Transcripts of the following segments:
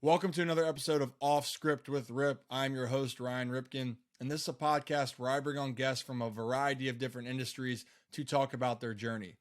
Welcome to another episode of Off Script with Rip. I'm your host, Ryan Ripken, and this is a podcast where I bring on guests from a variety of different industries to talk about their journey.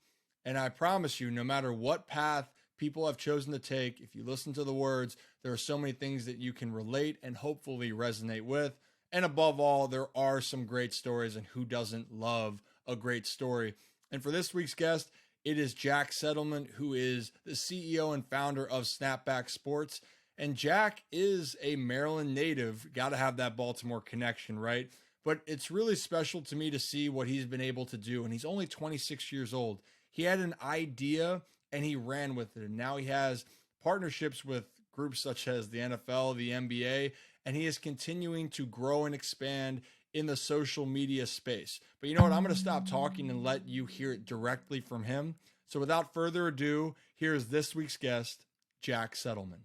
And I promise you, no matter what path people have chosen to take, if you listen to the words, there are so many things that you can relate and hopefully resonate with. And above all, there are some great stories, and who doesn't love a great story? And for this week's guest, it is Jack Settleman, who is the CEO and founder of SnapBack Sports. And Jack is a Maryland native. Got to have that Baltimore connection, right? But it's really special to me to see what he's been able to do. And he's only 26 years old. He had an idea and he ran with it. And now he has partnerships with groups such as the NFL, the NBA, and he is continuing to grow and expand in the social media space. But you know what? I'm going to stop talking and let you hear it directly from him. So without further ado, here's this week's guest, Jack Settleman.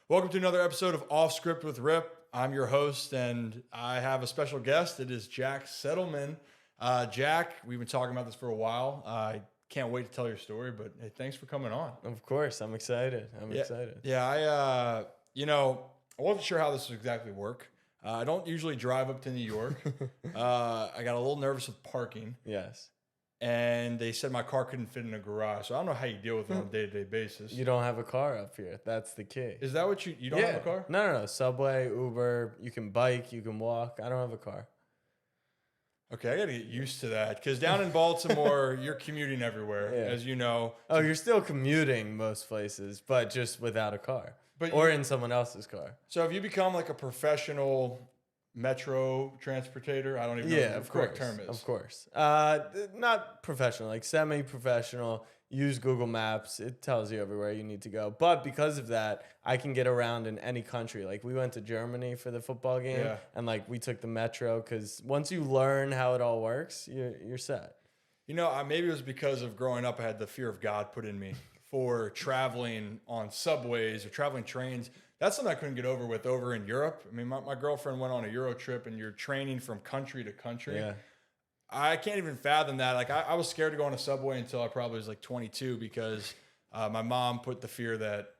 Welcome to another episode of Off Script with Rip. I'm your host, and I have a special guest. It is Jack Settleman. Jack, we've been talking about this for a while. I can't wait to tell your story, but hey, thanks for coming on. Of course, I'm excited. I'm excited. Yeah, I wasn't sure how this would exactly work. I don't usually drive up to New York. I got a little nervous with parking. Yes. And they said my car couldn't fit in a garage. So I don't know how you deal with it on a day-to-day basis. You don't have a car up here. That's the key. Is that what you don't have a car? No. Subway, Uber, you can bike, you can walk. I don't have a car. Okay, I got to get used to that. Because down in Baltimore, you're commuting everywhere, as you know. Oh, you're still commuting most places, but just without a car. Or in someone else's car. So have you become like a professional metro transportator? I don't even know what the correct term is. Of course. Not professional, like semi-professional. Use Google Maps. It tells you everywhere you need to go. But because of that, I can get around in any country. Like we went to Germany for the football game, and like we took the metro because once you learn how it all works, you're set. You know, maybe it was because of growing up, I had the fear of God put in me for traveling on subways or traveling trains. That's something I couldn't get over in Europe. I mean, my girlfriend went on a Euro trip, and you're training from country to country. Yeah. I can't even fathom that. Like, I was scared to go on a subway until I probably was like 22 because my mom put the fear that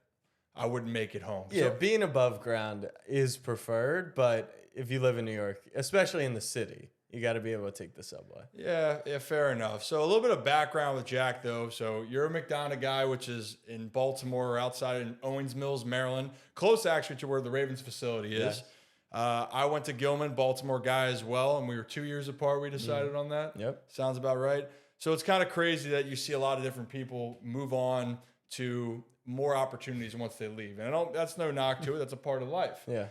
I wouldn't make it home. Yeah, being above ground is preferred, but if you live in New York, especially in the city, you got to be able to take the subway. Yeah, fair enough. So a little bit of background with Jack, though. So you're a McDonough guy, which is in Baltimore or outside in Owings Mills, Maryland. Close, actually, to where the Ravens facility is. Yeah. I went to Gilman, Baltimore guy as well, and we were 2 years apart. We decided on that. Yep. Sounds about right. So it's kind of crazy that you see a lot of different people move on to more opportunities once they leave. And that's no knock to it. That's a part of life. Yeah.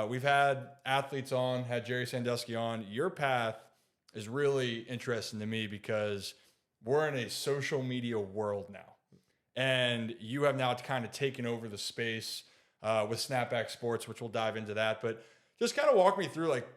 We've had athletes on, had Jerry Sandusky on. Your path is really interesting to me because we're in a social media world now. And you have now kind of taken over the space with SnapBack Sports, which we'll dive into that. But just kind of walk me through, like,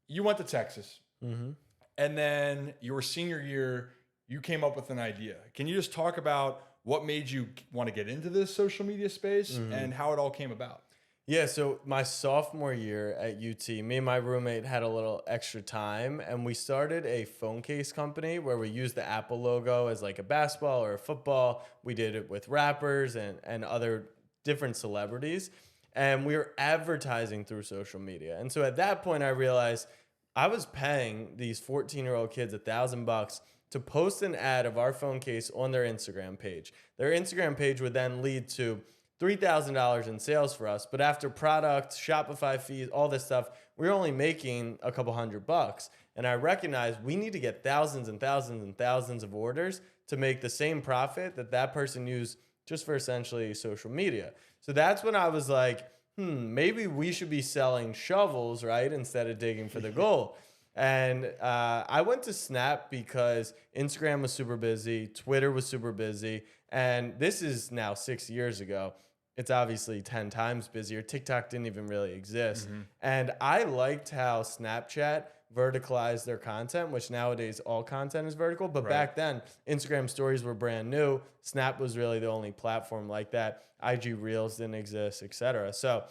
you went to Texas. Mm-hmm. And then your senior year, you came up with an idea. Can you just talk about what made you want to get into this social media space and how it all came about? Yeah, so my sophomore year at UT, me and my roommate had a little extra time, and we started a phone case company where we used the Apple logo as like a basketball or a football. We did it with rappers and other different celebrities, and we were advertising through social media. And so at that point, I realized I was paying these 14-year-old kids $1,000 to post an ad of our phone case on their Instagram page. Their Instagram page would then lead to $3,000 in sales for us, but after product, Shopify fees, all this stuff, we're only making a couple $100. And I recognized we need to get thousands and thousands and thousands of orders to make the same profit that person used just for essentially social media. So that's when I was like, maybe we should be selling shovels, right, instead of digging for the gold. And I went to Snap because Instagram was super busy, Twitter was super busy, and this is now 6 years ago. It's obviously 10 times busier. TikTok didn't even really exist. And I liked how Snapchat verticalized their content, which nowadays all content is vertical. But back then, Instagram stories were brand new. Snap was really the only platform like that. IG Reels didn't exist, etc. So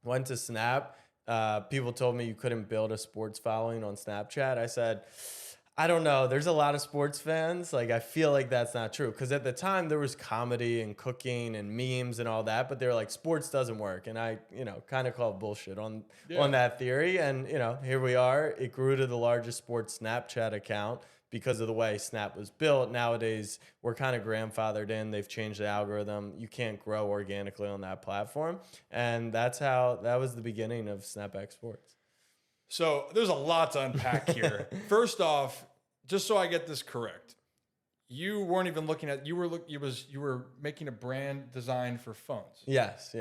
went to Snap. People told me you couldn't build a sports following on Snapchat. I said, I don't know. There's a lot of sports fans. Like, I feel like that's not true. Because at the time, there was comedy and cooking and memes and all that. But they were like, sports doesn't work. And I, kind of called bullshit on that theory. And, here we are. It grew to the largest sports Snapchat account because of the way Snap was built. Nowadays, we're kind of grandfathered in. They've changed the algorithm. You can't grow organically on that platform. And that was the beginning of SnapBack Sports. So there's a lot to unpack here. First off, just so I get this correct, you weren't even looking at, you were making a brand design for phones. Yes.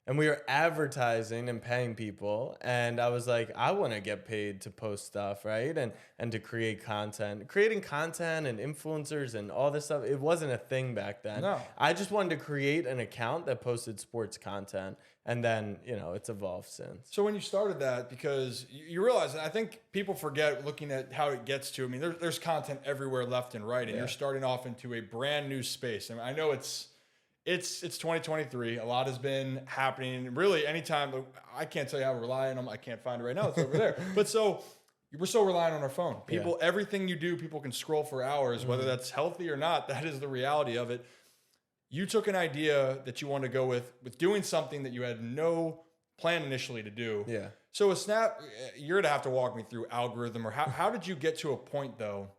And we were advertising and paying people. And I was like, I want to get paid to post stuff, right? And to create content. Creating content and influencers and all this stuff, it wasn't a thing back then. No. I just wanted to create an account that posted sports content. And then, it's evolved since. So when you started that, because you realize, and I think people forget looking at how it gets to, I mean, there's content everywhere left and right. And you're starting off into a brand new space. And I know it's 2023. A lot has been happening. Really, anytime, I can't tell you how reliant on. I can't find it right now. It's over there. But we're so reliant on our phone. People, everything you do, people can scroll for hours. Whether that's healthy or not, that is the reality of it. You took an idea that you wanted to go with doing something that you had no plan initially to do. Yeah. So a Snap, you're gonna have to walk me through algorithm, or how did you get to a point though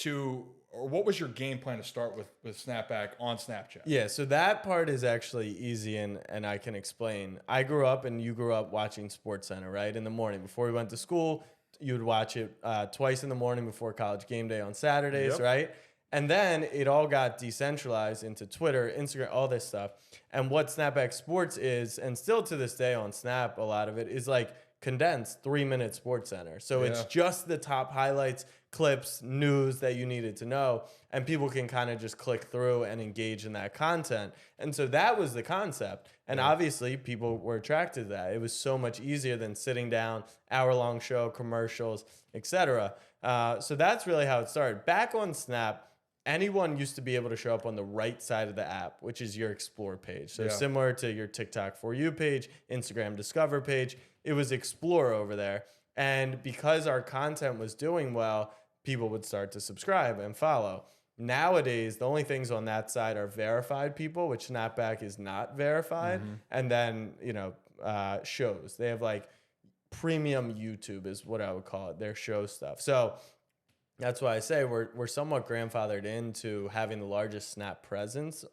or what was your game plan to start with SnapBack on Snapchat? Yeah, so that part is actually easy and I can explain. I grew up and you grew up watching SportsCenter, right? In the morning before we went to school, you would watch it twice in the morning before college game day on Saturdays, right? And then it all got decentralized into Twitter, Instagram, all this stuff. And what SnapBack Sports is, and still to this day on Snap, a lot of it is like condensed 3-minute SportsCenter. So it's just the top highlights, clips, news that you needed to know. And people can kind of just click through and engage in that content. And so that was the concept. And obviously people were attracted to that. It was so much easier than sitting down, hour-long show, commercials, etc. So that's really how it started. Back on Snap, anyone used to be able to show up on the right side of the app, which is your Explore page. So similar to your TikTok For You page, Instagram Discover page, it was Explore over there. And because our content was doing well, people would start to subscribe and follow. Nowadays, the only things on that side are verified people, which SnapBack is not verified. And then, shows. They have like premium YouTube is what I would call it, their show stuff. So that's why I say we're somewhat grandfathered into having the largest Snap presence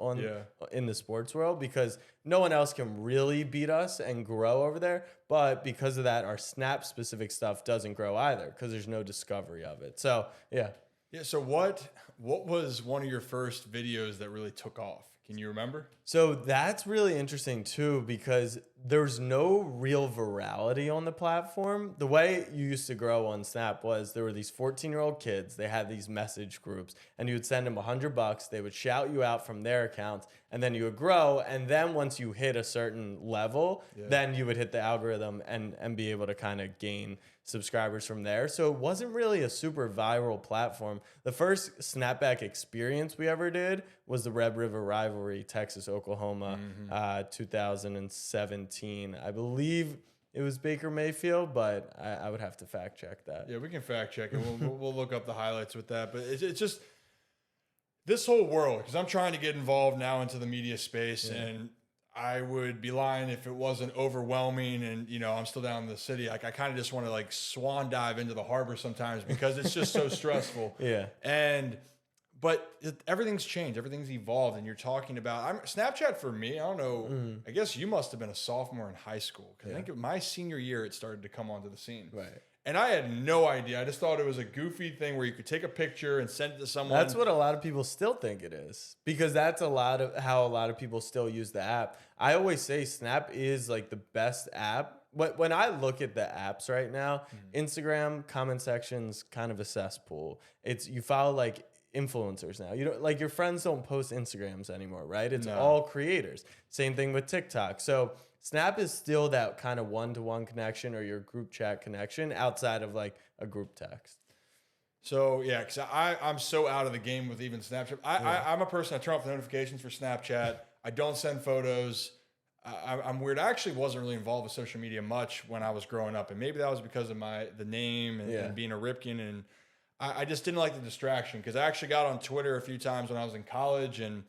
in the sports world, because no one else can really beat us and grow over there. But because of that, our Snap specific stuff doesn't grow either because there's no discovery of it. So yeah. So what was one of your first videos that really took off? Can you remember? So that's really interesting too, because there's no real virality on the platform. The way you used to grow on Snap was there were these 14-year-old kids. They had these message groups and you would send them $100. They would shout you out from their accounts and then you would grow. And then once you hit a certain level, then you would hit the algorithm and be able to kind of gain subscribers from there. So it wasn't really a super viral platform. The first Snapback experience we ever did was the Red River Rivalry, Texas-Oklahoma, 2017. I believe it was Baker Mayfield, but I would have to fact check that. Yeah, we can fact check it. We'll look up the highlights with that. But it's just this whole world, because I'm trying to get involved now into the media space, and I would be lying if it wasn't overwhelming. And, I'm still down in the city. Like, I kind of just want to like swan dive into the harbor sometimes because it's just so stressful. But everything's changed. Everything's evolved. And you're talking about Snapchat for me. I don't know. I guess you must have been a sophomore in high school. Because I think my senior year, it started to come onto the scene. Right. And I had no idea. I just thought it was a goofy thing where you could take a picture and send it to someone. That's what a lot of people still think it is, because that's how a lot of people still use the app. I always say Snap is like the best app. When I look at the apps right now, Instagram comment section's kind of a cesspool. You follow like influencers now. You don't, like, your friends don't post Instagrams anymore, right? It's all creators. Same thing with TikTok. So Snap is still that kind of one-to-one connection or your group chat connection outside of like a group text. So yeah, because I'm so out of the game with even Snapchat. I'm a person, I turn off the notifications for Snapchat. I don't send photos. I'm weird. I actually wasn't really involved with social media much when I was growing up, and maybe that was because of the name and being a Ripken. And I just didn't like the distraction because I actually got on Twitter a few times when I was in college, and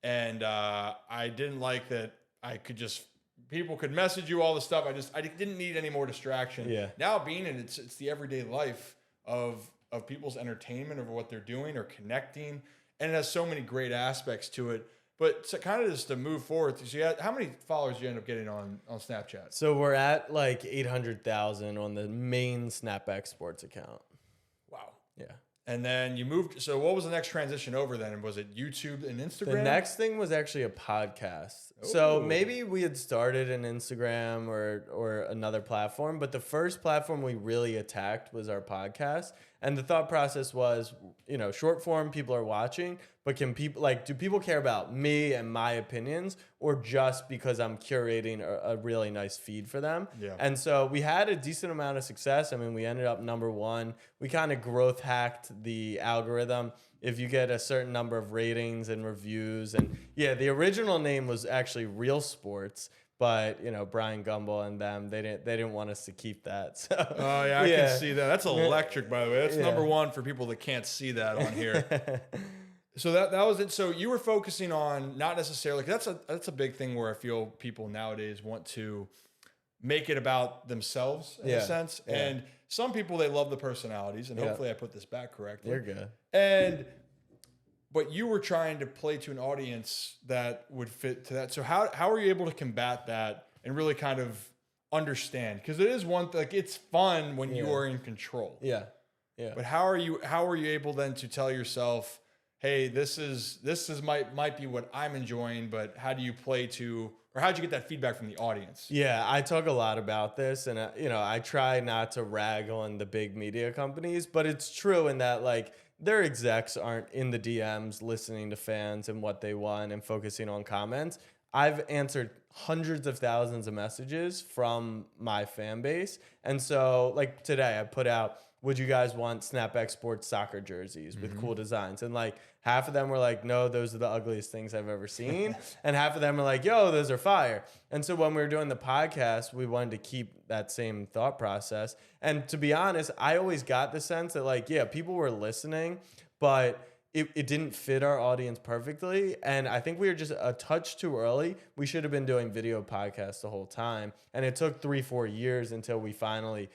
I didn't like that I could just people could message you all the stuff. I didn't need any more distraction. Yeah. Now being in it's the everyday life of people's entertainment of what they're doing or connecting, and it has so many great aspects to it. But to kind of just to move forward, so how many followers do you end up getting on Snapchat? So we're at like 800,000 on the main SnapBack Sports account. Wow. Yeah. And then you moved. So what was the next transition over then? Was it YouTube and Instagram? The next thing was actually a podcast. So maybe we had started an Instagram or another platform, but the first platform we really attacked was our podcast. And the thought process was, short form, people are watching, but do people care about me and my opinions, or just because I'm curating a really nice feed for them? Yeah. And so we had a decent amount of success. I mean, we ended up #1. We kind of growth hacked the algorithm. If you get a certain number of ratings and reviews, and the original name was actually Real Sports. But Brian Gumbel and them, they didn't want us to keep that. So oh yeah, I can see that. That's electric, by the way. That's #1 for people that can't see that on here. So that was it. So you were focusing on not necessarily, that's a big thing where I feel people nowadays want to make it about themselves in a sense. Yeah. And some people, they love the personalities, and hopefully I put this back correctly. You're good. But you were trying to play to an audience that would fit to that. So how are you able to combat that and really kind of understand? Because it is one thing, like it's fun when you are in control. Yeah. Yeah. But how are you able then to tell yourself, hey, this might be what I'm enjoying, but how do you play to, or how'd you get that feedback from the audience? Yeah, I talk a lot about this, and I try not to rag on the big media companies, but it's true in that their execs aren't in the DMs listening to fans and what they want and focusing on comments. I've answered hundreds of thousands of messages from my fan base. And so today I put out, would you guys want Snapback Sports soccer jerseys with cool designs? And half of them were like, no, those are the ugliest things I've ever seen. And half of them were like, yo, those are fire. And so when we were doing the podcast, we wanted to keep that same thought process. And to be honest, I always got the sense that people were listening, but it didn't fit our audience perfectly. And I think we were just a touch too early. We should have been doing video podcasts the whole time. And it took 3-4 years until we finally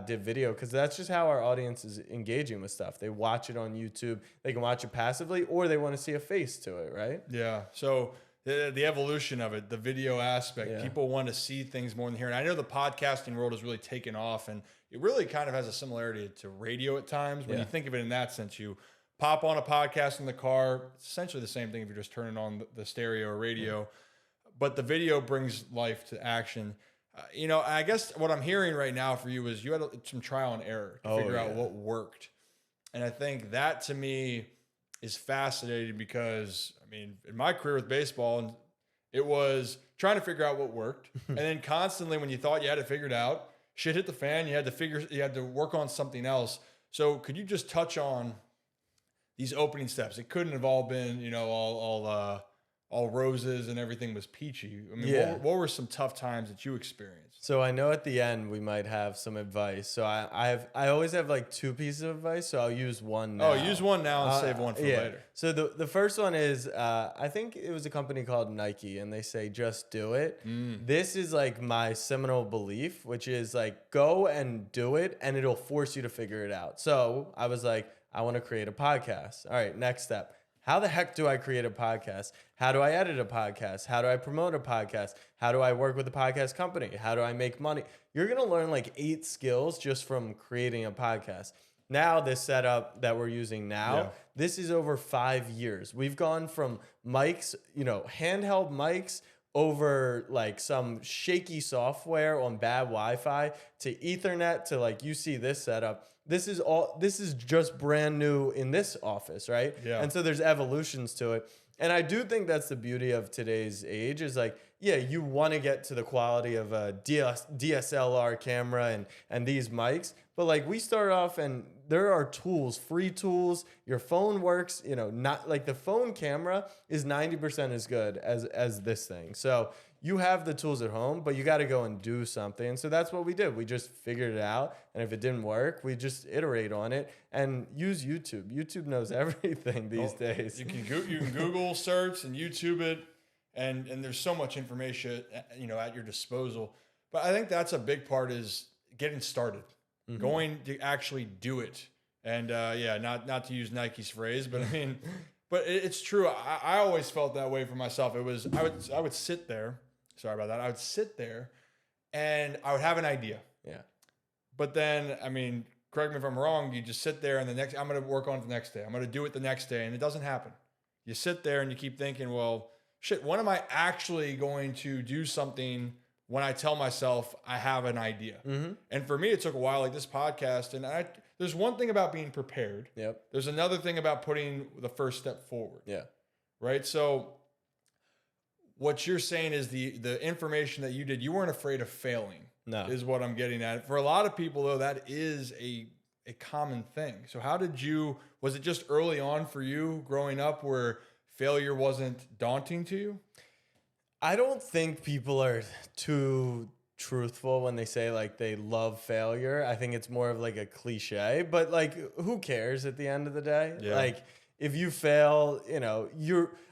did video, because that's just how our audience is engaging with stuff. They watch it on YouTube. They can watch it passively, or they want to see a face to it, right? Yeah. So the evolution of it, the video aspect, people want to see things more than hear. And I know the podcasting world has really taken off, and it really kind of has a similarity to radio at times. When you think of it in that sense, you pop on a podcast in the car. It's essentially the same thing if you're just turning on the stereo or radio. But the video brings life to action. I guess what I'm hearing right now for you is you had some trial and error to figure out what worked. And I think that to me is fascinating because, in my career with baseball, it was trying to figure out what worked. And then constantly when you thought you had it figured out, shit hit the fan. You had to work on something else. So could you just touch on these opening steps? It couldn't have all been, all roses and everything was peachy. What were some tough times that you experienced? So I know at the end we might have some advice. So I always have 2 pieces of advice. So I'll use one now. Oh, use one now and save one for later. So the first one is I think it was a company called Nike, and they say just do it. This is my seminal belief, which is go and do it, and it'll force you to figure it out. So I was I want to create a podcast. All right, next step. How the heck do I create a podcast? How do I edit a podcast? How do I promote a podcast? How do I work with a podcast company? How do I make money? You're going to learn 8 skills just from creating a podcast. Now, this setup that we're using now, this is over 5 years. We've gone from mics, handheld mics, over some shaky software on bad Wi-Fi to Ethernet to you see this setup. This is just brand new in this office, right? Yeah. And so there's evolutions to it. And I do think that's the beauty of today's age is yeah, you want to get to the quality of a DSLR camera and these mics. But like we start off and there are tools, free tools. Your phone works, not like the phone camera is 90% as good as this thing. So you have the tools at home, but you got to go and do something. And so that's what we did. We just figured it out. And if it didn't work, we just iterate on it and use YouTube. YouTube knows everything these days. You can Google search and YouTube it. And there's so much information, at your disposal. But I think that's a big part is getting started, going to actually do it. And not to use Nike's phrase, but I mean, but it's true. I always felt that way for myself. It was I would sit there. Sorry about that. I would sit there, and I would have an idea. Yeah. But then, I mean, correct me if I'm wrong. You just sit there, and I'm going to work on it the next day. I'm going to do it the next day, and it doesn't happen. You sit there and you keep thinking, well, shit, when am I actually going to do something when I tell myself I have an idea? And for me, it took a while, like this podcast. And there's one thing about being prepared. Yep. There's another thing about putting the first step forward. Yeah. Right. So what you're saying is the information that you did, you weren't afraid of failing. No. Is what I'm getting at. For a lot of people, though, that is a common thing. So was it just early on for you growing up where failure wasn't daunting to you? I don't think people are too truthful when they say like they love failure. I think it's more of like a cliche, but like who cares at the end of the day? Yeah. Like if you fail,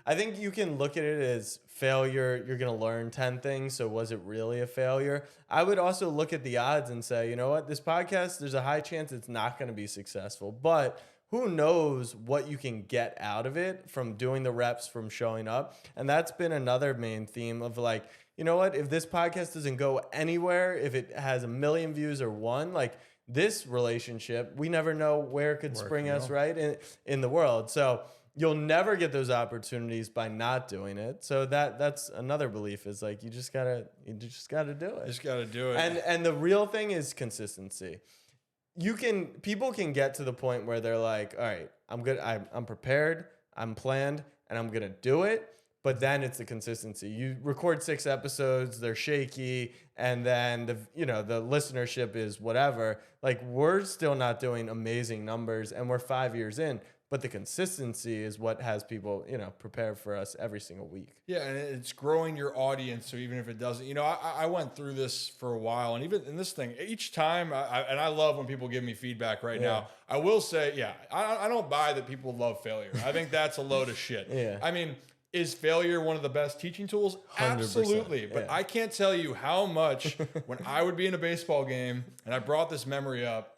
I think you can look at it as failure. You're going to learn 10 things. So was it really a failure? I would also look at the odds and say, you know what, this podcast, there's a high chance it's not going to be successful, but who knows what you can get out of it from doing the reps, from showing up. And that's been another main theme of like, you know what, if this podcast doesn't go anywhere, if it has 1 million views or one, like this relationship, we never know where it could spring us right in the world. So you'll never get those opportunities by not doing it. So that's another belief is like, you just gotta do it. Just gotta do it. And the real thing is consistency. People can get to the point where they're like, all right, I'm good. I'm prepared. I'm planned and I'm going to do it. But then it's the consistency. You record 6 episodes, they're shaky. And then the listenership is whatever. Like we're still not doing amazing numbers and we're 5 years in, but the consistency is what has people, prepare for us every single week. Yeah, and it's growing your audience. So even if it doesn't, I went through this for a while, and even in this thing, each time, I love when people give me feedback right now. I will say, I don't buy that people love failure. I think that's a load of shit. Yeah. I mean, is failure one of the best teaching tools? 100%. Absolutely. But I can't tell you how much when I would be in a baseball game, and I brought this memory up,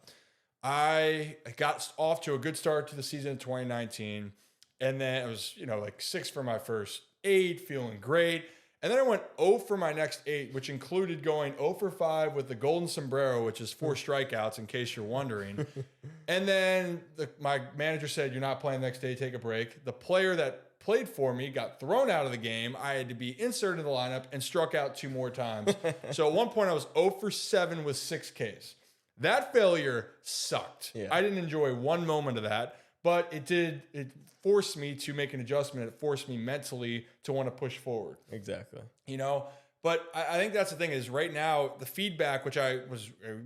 I got off to a good start to the season in 2019. And then it was, like 6 for my first 8, feeling great. And then I went 0 for my next 8, which included going 0 for 5 with the golden sombrero, which is 4 strikeouts, in case you're wondering. And then my manager said, you're not playing the next day, take a break. The player that played for me got thrown out of the game. I had to be inserted in the lineup and struck out 2 more times. So at one point I was 0 for 7 with 6 Ks. That failure sucked. Yeah. I didn't enjoy one moment of that, but it forced me to make an adjustment. It forced me mentally to want to push forward. Exactly. But I think that's the thing is right now, the feedback, which I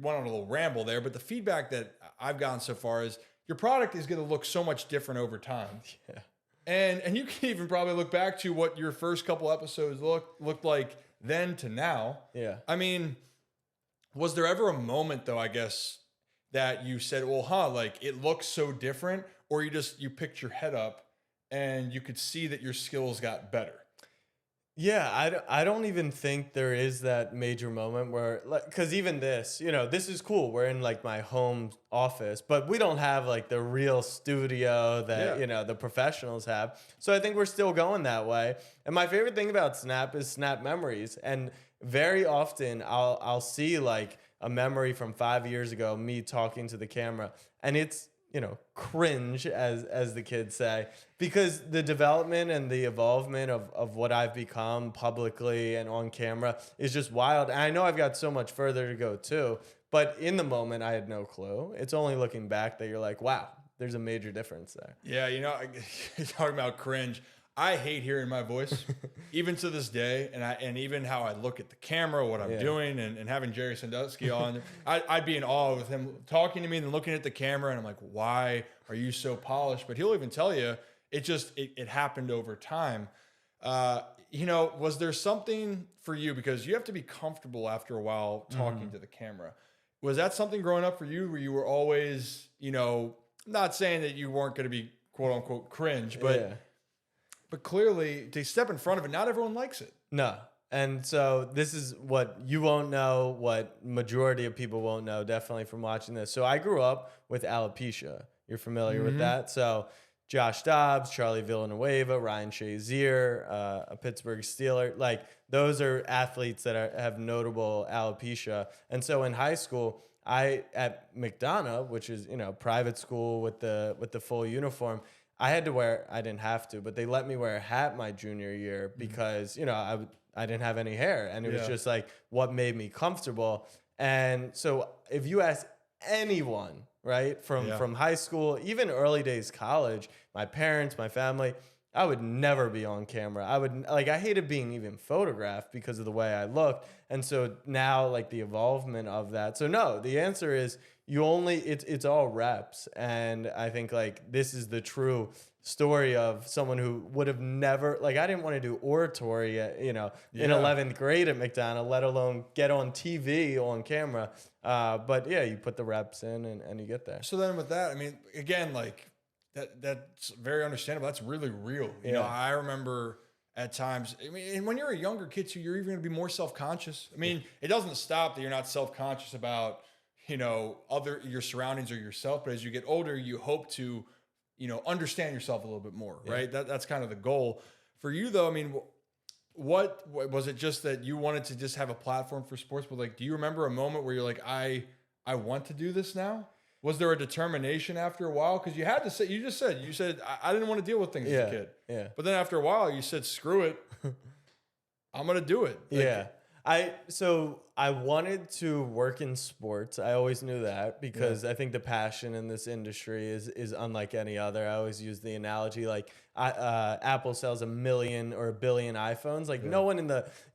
went on a little ramble there, but the feedback that I've gotten so far is your product is going to look so much different over time. Yeah. And you can even probably look back to what your first couple episodes looked like then to now. Yeah. I mean, was there ever a moment though, I guess, that you said, well, like it looks so different, or you picked your head up and you could see that your skills got better? Yeah, I don't even think there is that major moment where, because even this is cool. We're in like my home office, but we don't have like the real studio that, the professionals have. So I think we're still going that way. And my favorite thing about Snap is Snap Memories. And very often I'll see like a memory from 5 years ago, me talking to the camera, and it's, cringe as the kids say, because the development and the evolvement of what I've become publicly and on camera is just wild. And I know I've got so much further to go too, but in the moment I had no clue. It's only looking back that you're like, wow, there's a major difference there. Yeah. You're talking about cringe. I hate hearing my voice, even to this day, and even how I look at the camera, what I'm doing, and having Jerry Sandusky on. I'd be in awe with him talking to me and then looking at the camera, and I'm like, why are you so polished? But he'll even tell you it happened over time. Was there something for you, because you have to be comfortable after a while talking to the camera? Was that something growing up for you where you were always, not saying that you weren't going to be quote unquote cringe, but clearly to step in front of it, not everyone likes it. No. And so this is what you won't know, what majority of people won't know, definitely from watching this. So I grew up with alopecia. You're familiar with that? So Josh Dobbs, Charlie Villanueva, Ryan Shazier, a Pittsburgh Steeler, like those are athletes that have notable alopecia. And so in high school, at McDonough, which is, private school with the full uniform, I didn't have to, but they let me wear a hat my junior year because, I didn't have any hair, and it was just like what made me comfortable. And so if you ask anyone, right, from high school, even early days college, my parents, my family, I would never be on camera. I hated being even photographed because of the way I looked. And so now, like, the evolvement of that. So no, the answer is it's all reps. And I think, like, this is the true story of someone who would have never, like, I didn't want to do oratory in 11th grade at McDonough, let alone get on TV on camera. But yeah, you put the reps in and you get there. So then with that, I mean, again, like, that's very understandable. That's really real. You know, I remember at times, I mean, and when you're a younger kid too, you're even going to be more self-conscious. I mean, it doesn't stop that you're not self-conscious about, your surroundings or yourself, but as you get older, you hope to, understand yourself a little bit more, right? That's kind of the goal. For you though, I mean, what was it, just that you wanted to just have a platform for sports, but like, do you remember a moment where you're like, I want to do this now? Was there a determination after a while? Because you had to say, you said, I didn't want to deal with things as a kid. Yeah. But then after a while, you said, screw it. I'm going to do it. So I wanted to work in sports. I always knew that because I think the passion in this industry is unlike any other. I always use the analogy, like Apple sells 1 million or 1 billion iPhones. Like no one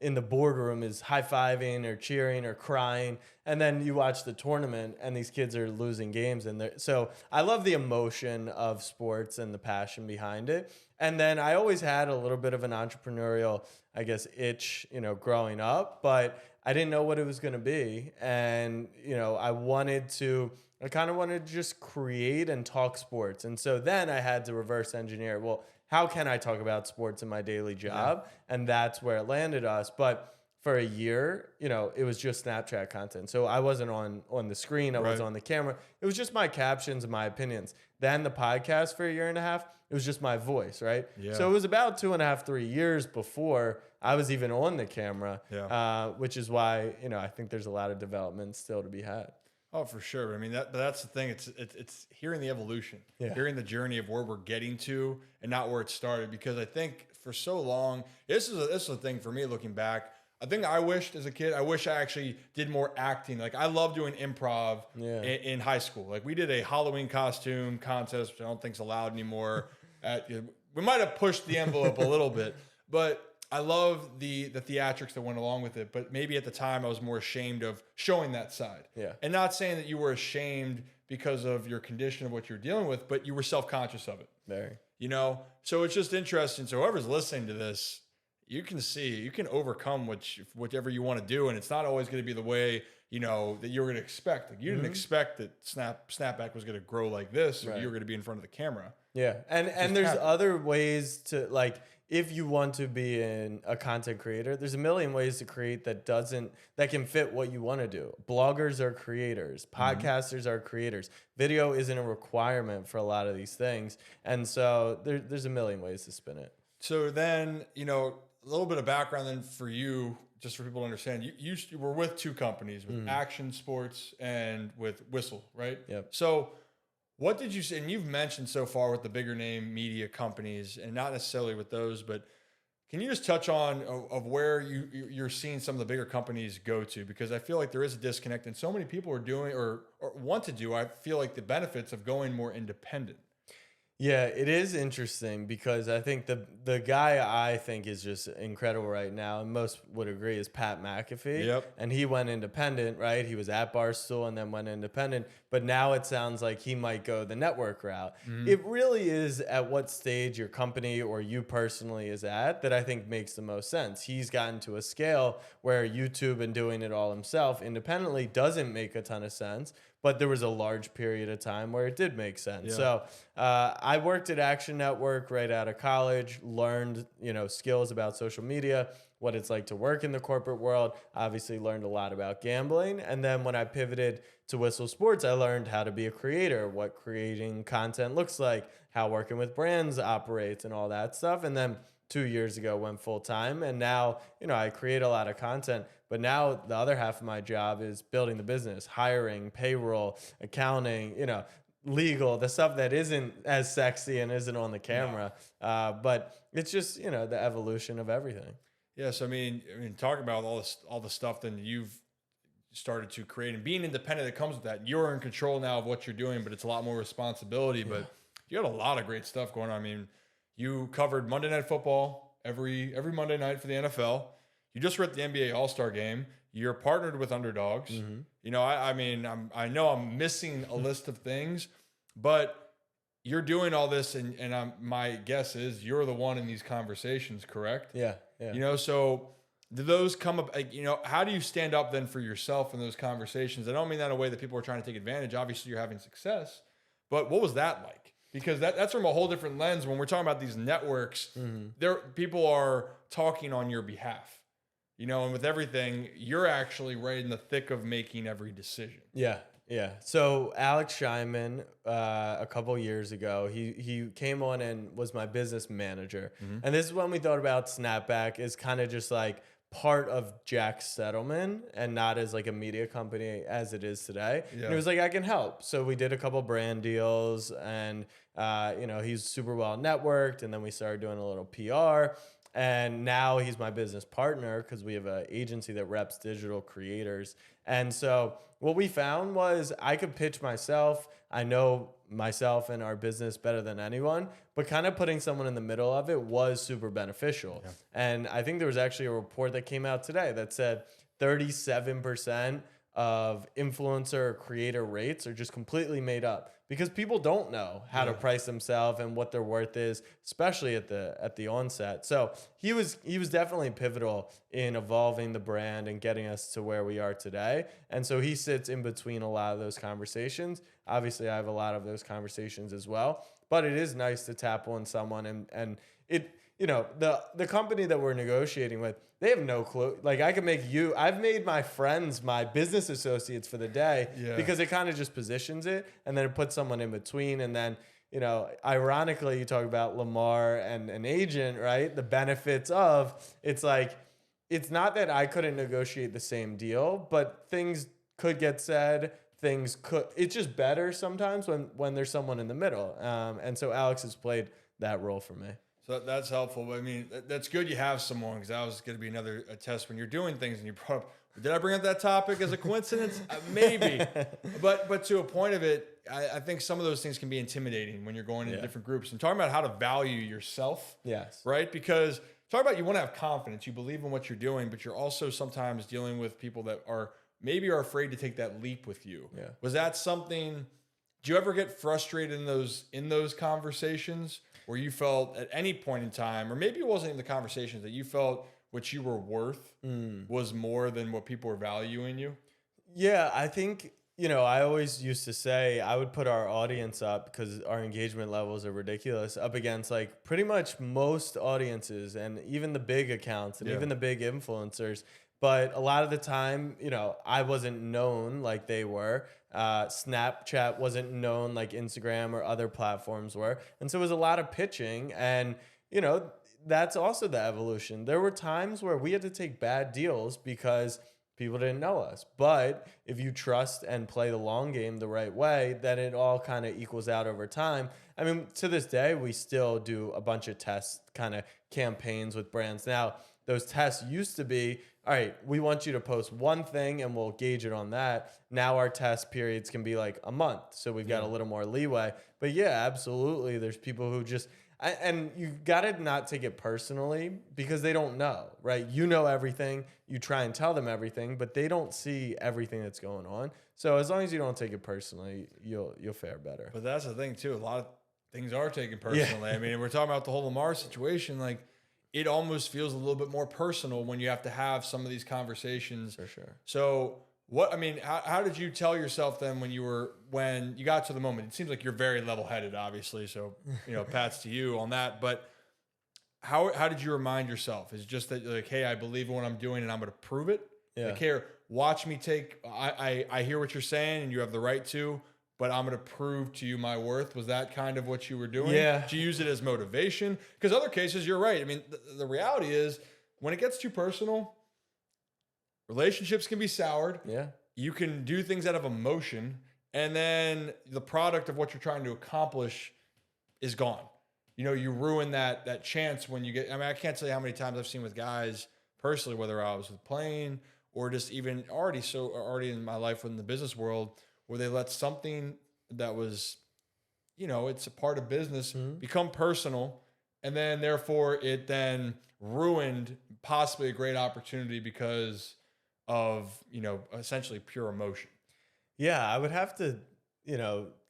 in the boardroom is high-fiving or cheering or crying. And then you watch the tournament and these kids are losing games. So I love the emotion of sports and the passion behind it. And then I always had a little bit of an entrepreneurial, I guess, itch, growing up, but I didn't know what it was going to be. And, I kind of wanted to just create and talk sports. And so then I had to reverse engineer. Well, how can I talk about sports in my daily job? Yeah. And that's where it landed us. But for a year, it was just Snapchat content. So I wasn't on the screen. I wasn't on the camera. It was just my captions and my opinions. Then the podcast for a year and a half, it was just my voice, right? Yeah. So it was about 2.5, 3 years before I was even on the camera, which is why, I think there's a lot of development still to be had. Oh, for sure. I mean, that's the thing. It's hearing the evolution, hearing the journey of where we're getting to and not where it started. Because I think for so long, this is a thing for me looking back. I think I wished as a kid, I actually did more acting. Like I love doing improv in high school. Like we did a Halloween costume contest, which I don't think's allowed anymore. We might have pushed the envelope a little bit, but I love the theatrics that went along with it. But maybe at the time I was more ashamed of showing that side. Yeah. And not saying that you were ashamed because of your condition of what you're dealing with, but you were self-conscious of it. Very. So it's just interesting. So whoever's listening to this, you can overcome whatever you want to do. And it's not always going to be the way, that you were going to expect. Like you didn't expect that SnapBack was going to grow like this, or you were going to be in front of the camera. Yeah. And there's other ways to, like, if you want to be a content creator, there's a million ways to create that can fit what you want to do. Bloggers are creators. Podcasters are creators. Video isn't a requirement for a lot of these things. And so there's a million ways to spin it. So then, a little bit of background then for you, just for people to understand. You were with two companies, with Action Sports and with Whistle, right? Yep. So what did you say? And you've mentioned so far with the bigger name media companies, and not necessarily with those, but can you just touch on of where you're seeing some of the bigger companies go to? Because I feel like there is a disconnect, and so many people are doing or want to do. I feel like the benefits of going more independent. Yeah, it is interesting because I think the guy I think is just incredible right now, and most would agree, is Pat McAfee. Yep. And he went independent, right? He was at Barstool and then went independent. But now it sounds like he might go the network route. It really is at what stage your company or you personally is at that I think makes the most sense. He's gotten to a scale where YouTube and doing it all himself independently doesn't make a ton of sense. But there was a large period of time where it did make sense. Yeah. So I worked at Action Network right out of college, learned skills about social media, what it's like to work in the corporate world. Obviously, learned a lot about gambling, and then when I pivoted to Whistle Sports, I learned how to be a creator, what creating content looks like, how working with brands operates, and all that stuff. And then 2 years ago went full time, and now I create a lot of content. But now the other half of my job is building the business, hiring, payroll, accounting, legal, the stuff that isn't as sexy and isn't on the camera. But it's just, the evolution of everything. Yes, I mean, talking about all the stuff that you've started to create and being independent that comes with that. You're in control now of what you're doing, but it's a lot more responsibility. Yeah. But you got a lot of great stuff going on. I mean, you covered Monday Night Football every Monday night for the NFL. You just were at the NBA All-Star Game. You're partnered with Underdogs. Mm-hmm. I know I'm missing a list of things, but you're doing all this, and my guess is you're the one in these conversations, correct? Yeah. So do those come up? How do you stand up then for yourself in those conversations? I don't mean that in a way that people are trying to take advantage. Obviously, you're having success, but what was that like? Because that's from a whole different lens. When we're talking about these networks, people are talking on your behalf. And with everything, you're actually right in the thick of making every decision. Yeah. So Alex Scheinman, a couple years ago, he came on and was my business manager. Mm-hmm. And this is when we thought about SnapBack as kind of just like part of Jack Settleman and not as like a media company as it is today. Yeah. And it was like, I can help. So we did a couple brand deals, and he's super well networked. And then we started doing a little PR. And now he's my business partner because we have an agency that reps digital creators. And so what we found was I could pitch myself. I know myself and our business better than anyone, but kind of putting someone in the middle of it was super beneficial. Yeah. And I think there was actually a report that came out today that said 37% of influencer creator rates are just completely made up because people don't know how to price themselves and what their worth is, especially at the onset. So he was definitely pivotal in evolving the brand and getting us to where we are today. And so he sits in between a lot of those conversations. Obviously, I have a lot of those conversations as well, but it is nice to tap on someone and it, the company that we're negotiating with, they have no clue. Like I've made my friends my business associates for the day because it kind of just positions it, and then it puts someone in between. And then, ironically, you talk about Lamar and an agent, right? The benefits of it's like, it's not that I couldn't negotiate the same deal, but things could get said. It's just better sometimes when there's someone in the middle. And so Alex has played that role for me. So that's helpful. I mean, that's good you have someone, because that was going to be another test when you're doing things and you brought up, did I bring up that topic as a coincidence? Maybe. But to a point of it, I think some of those things can be intimidating when you're going into different groups. And talking about how to value yourself. Yes. Right? Because talk about you want to have confidence. You believe in what you're doing, but you're also sometimes dealing with people that are afraid to take that leap with you. Yeah. Was that something, do you ever get frustrated in those conversations where you felt at any point in time, or maybe it wasn't in the conversations, that you felt what you were worth was more than what people were valuing you? Yeah, I think, I always used to say I would put our audience up, because our engagement levels are ridiculous, up against like pretty much most audiences and even the big accounts and even the big influencers. But a lot of the time, I wasn't known like they were. Snapchat wasn't known like Instagram or other platforms were. And so it was a lot of pitching. And, that's also the evolution. There were times where we had to take bad deals because people didn't know us. But if you trust and play the long game the right way, then it all kind of equals out over time. I mean, to this day, we still do a bunch of test kind of campaigns with brands. Now, those tests used to be, all right, we want you to post one thing and we'll gauge it on that. Now our test periods can be like a month. So we've got a little more leeway. But yeah, absolutely. There's people who just, and you got to not take it personally because they don't know, right? You know everything. You try and tell them everything, but they don't see everything that's going on. So as long as you don't take it personally, you'll fare better. But that's the thing too. A lot of things are taken personally. I mean, we're talking about the whole Lamar situation. Like, it almost feels a little bit more personal when you have to have some of these conversations. For sure. So how did you tell yourself then when you got to the moment? It seems like you're very level-headed, obviously. So, pats to you on that. But how did you remind yourself? Is it just that, like, hey, I believe in what I'm doing and I'm going to prove it? Yeah. Like, here, watch me I hear what you're saying and you have the right to, but I'm going to prove to you my worth. Was that kind of what you were doing? Yeah. Did you use it as motivation? Because other cases, you're right. I mean, the reality is when it gets too personal, relationships can be soured. Yeah. You can do things out of emotion, and then the product of what you're trying to accomplish is gone. You ruin that chance when you get. I mean, I can't tell you how many times I've seen with guys personally, whether I was with playing or just even already in my life in the business world, where they let something that was, it's a part of business become personal, and then therefore it then ruined possibly a great opportunity because of, essentially pure emotion. Yeah, I would have to,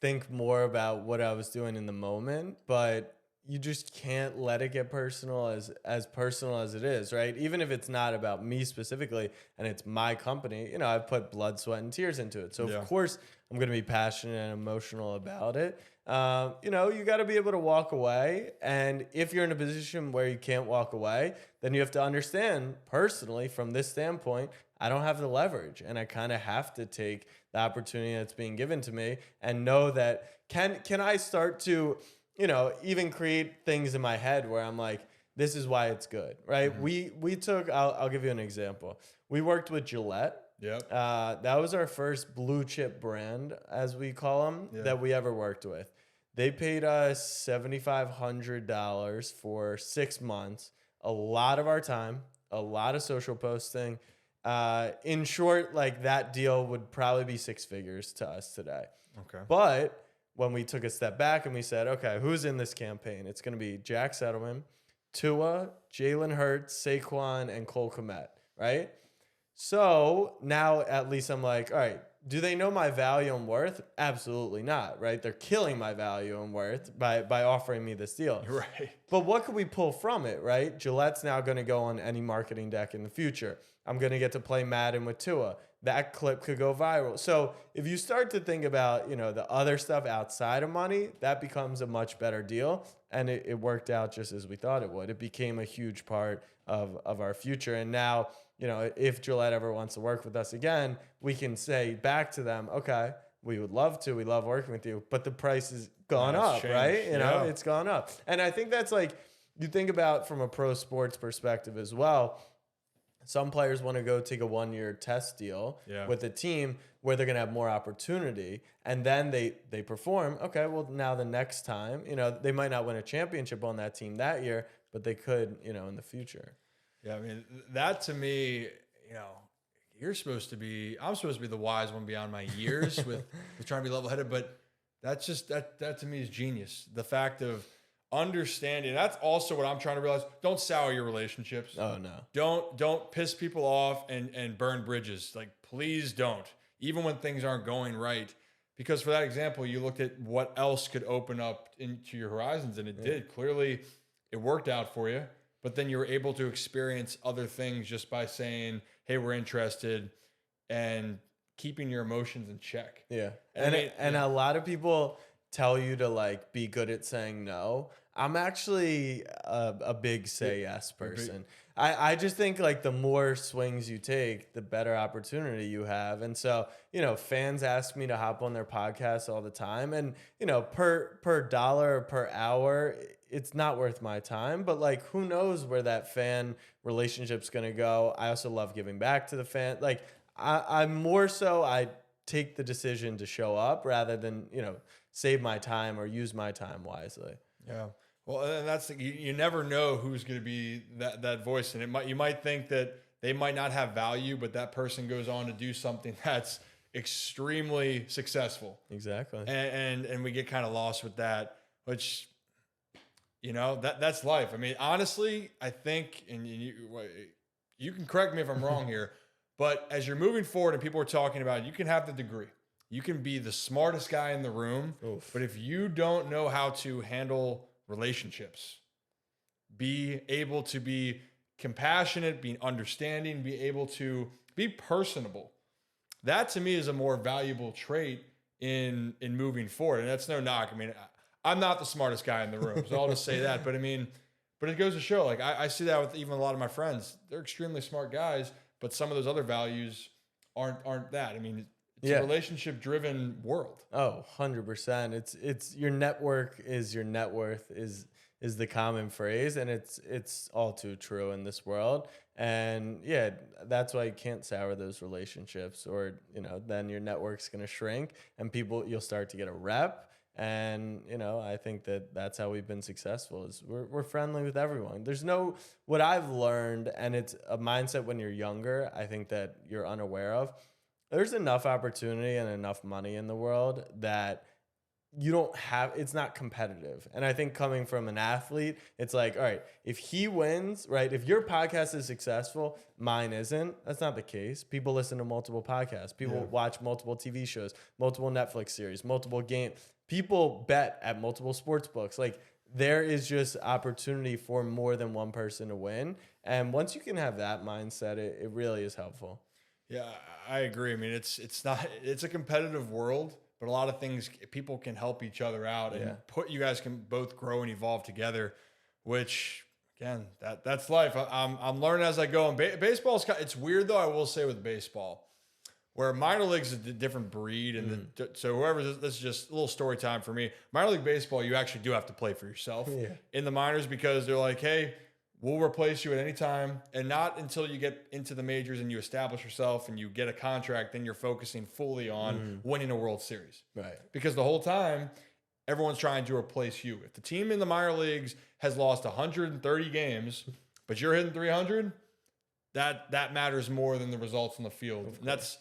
think more about what I was doing in the moment, but you just can't let it get personal as personal as it is, right? Even if it's not about me specifically and it's my company, I've put blood, sweat, and tears into it. So of course I'm going to be passionate and emotional about it. You got to be able to walk away. And if you're in a position where you can't walk away, then you have to understand personally from this standpoint, I don't have the leverage and I kind of have to take the opportunity that's being given to me and know that can I start to, even create things in my head where I'm like, this is why it's good, right? Mm-hmm. We took, I'll give you an example. We worked with Gillette. Yep. That was our first blue chip brand, as we call them, that we ever worked with. They paid us $7,500 for 6 months, a lot of our time, a lot of social posting. In short, like that deal would probably be 6 figures to us today. Okay. But when we took a step back and we said, okay, who's in this campaign? It's going to be Jack Settleman, Tua, Jalen Hurts, Saquon, and Cole Kmet, right? So now at least I'm like, all right, do they know my value and worth? Absolutely not, right? They're killing my value and worth by offering me this deal. Right. But what could we pull from it, right? Gillette's now going to go on any marketing deck in the future. I'm going to get to play Madden with Tua. That clip could go viral. So if you start to think about, the other stuff outside of money, that becomes a much better deal. And it worked out just as we thought it would. It became a huge part of our future. And now, if Gillette ever wants to work with us again, we can say back to them, okay, we would love to. We love working with you. But the price has gone up, changed. Right? It's gone up. And I think that's like, you think about from a pro sports perspective as well. Some players want to go take a 1-year test deal with a team where they're going to have more opportunity, and then they perform. Okay, well, now the next time, they might not win a championship on that team that year, but they could, in the future. Yeah, I mean, that to me, I'm supposed to be the wise one beyond my years with trying to be level-headed, but that's just, that to me is genius. The fact of understanding. That's also what I'm trying to realize. Don't sour your relationships. Oh no. Don't piss people off and burn bridges. Like, please don't. Even when things aren't going right. Because for that example, you looked at what else could open up into your horizons, and it did. Clearly, it worked out for you. But then you were able to experience other things just by saying, hey, we're interested, and keeping your emotions in check. Yeah. And a lot of people tell you to like be good at saying no. I'm actually a big say yes person. I just think like the more swings you take, the better opportunity you have. And so, fans ask me to hop on their podcast all the time, and, per dollar or per hour, it's not worth my time, but like, who knows where that fan relationship's going to go. I also love giving back to the fan. Like I'm more so, I take the decision to show up rather than, save my time or use my time wisely. Yeah. Well, and that's you never know who's going to be that voice, and you might think that they might not have value, but that person goes on to do something that's extremely successful. Exactly. And we get kind of lost with that, which that's life. I mean, honestly, I think, and you can correct me if I'm wrong here, but as you're moving forward and people are talking about it, you can have the degree. You can be the smartest guy in the room, but if you don't know how to handle relationships, be able to be compassionate, be understanding, be able to be personable, that to me is a more valuable trait in moving forward. And that's no knock. I mean, I'm not the smartest guy in the room, so I'll just say that. But I mean, but it goes to show, like I see that with even a lot of my friends. They're extremely smart guys, but some of those other values aren't that. I mean, it's a relationship-driven world. Oh, 100%. It's your network is your net worth is the common phrase, and it's all too true in this world. And yeah, that's why you can't sour those relationships, or then your network's gonna shrink, and you'll start to get a rep. And I think that's how we've been successful, is we're friendly with everyone. There's what I've learned, and it's a mindset when you're younger, I think that you're unaware of. There's enough opportunity and enough money in the world that it's not competitive. And I think coming from an athlete, it's like, all right, if he wins, right? If your podcast is successful, mine isn't. That's not the case. People listen to multiple podcasts. People watch multiple TV shows, multiple Netflix series, multiple games. People bet at multiple sports books. Like, there is just opportunity for more than one person to win. And once you can have that mindset, it really is helpful. Yeah, I agree. I mean, it's a competitive world, but a lot of things people can help each other out, and you guys can both grow and evolve together, which again, that's life. I'm learning as I go. And baseball's it's weird though. I will say with baseball, where minor leagues is a different breed, and so this is just a little story time for me. Minor league baseball, you actually do have to play for yourself in the minors, because they're like, hey, we'll replace you at any time, and not until you get into the majors and you establish yourself and you get a contract, then you're focusing fully on winning a World Series. Right. Because the whole time, everyone's trying to replace you. If the team in the minor leagues has lost 130 games, but you're hitting 300, that matters more than the results on the field. And that's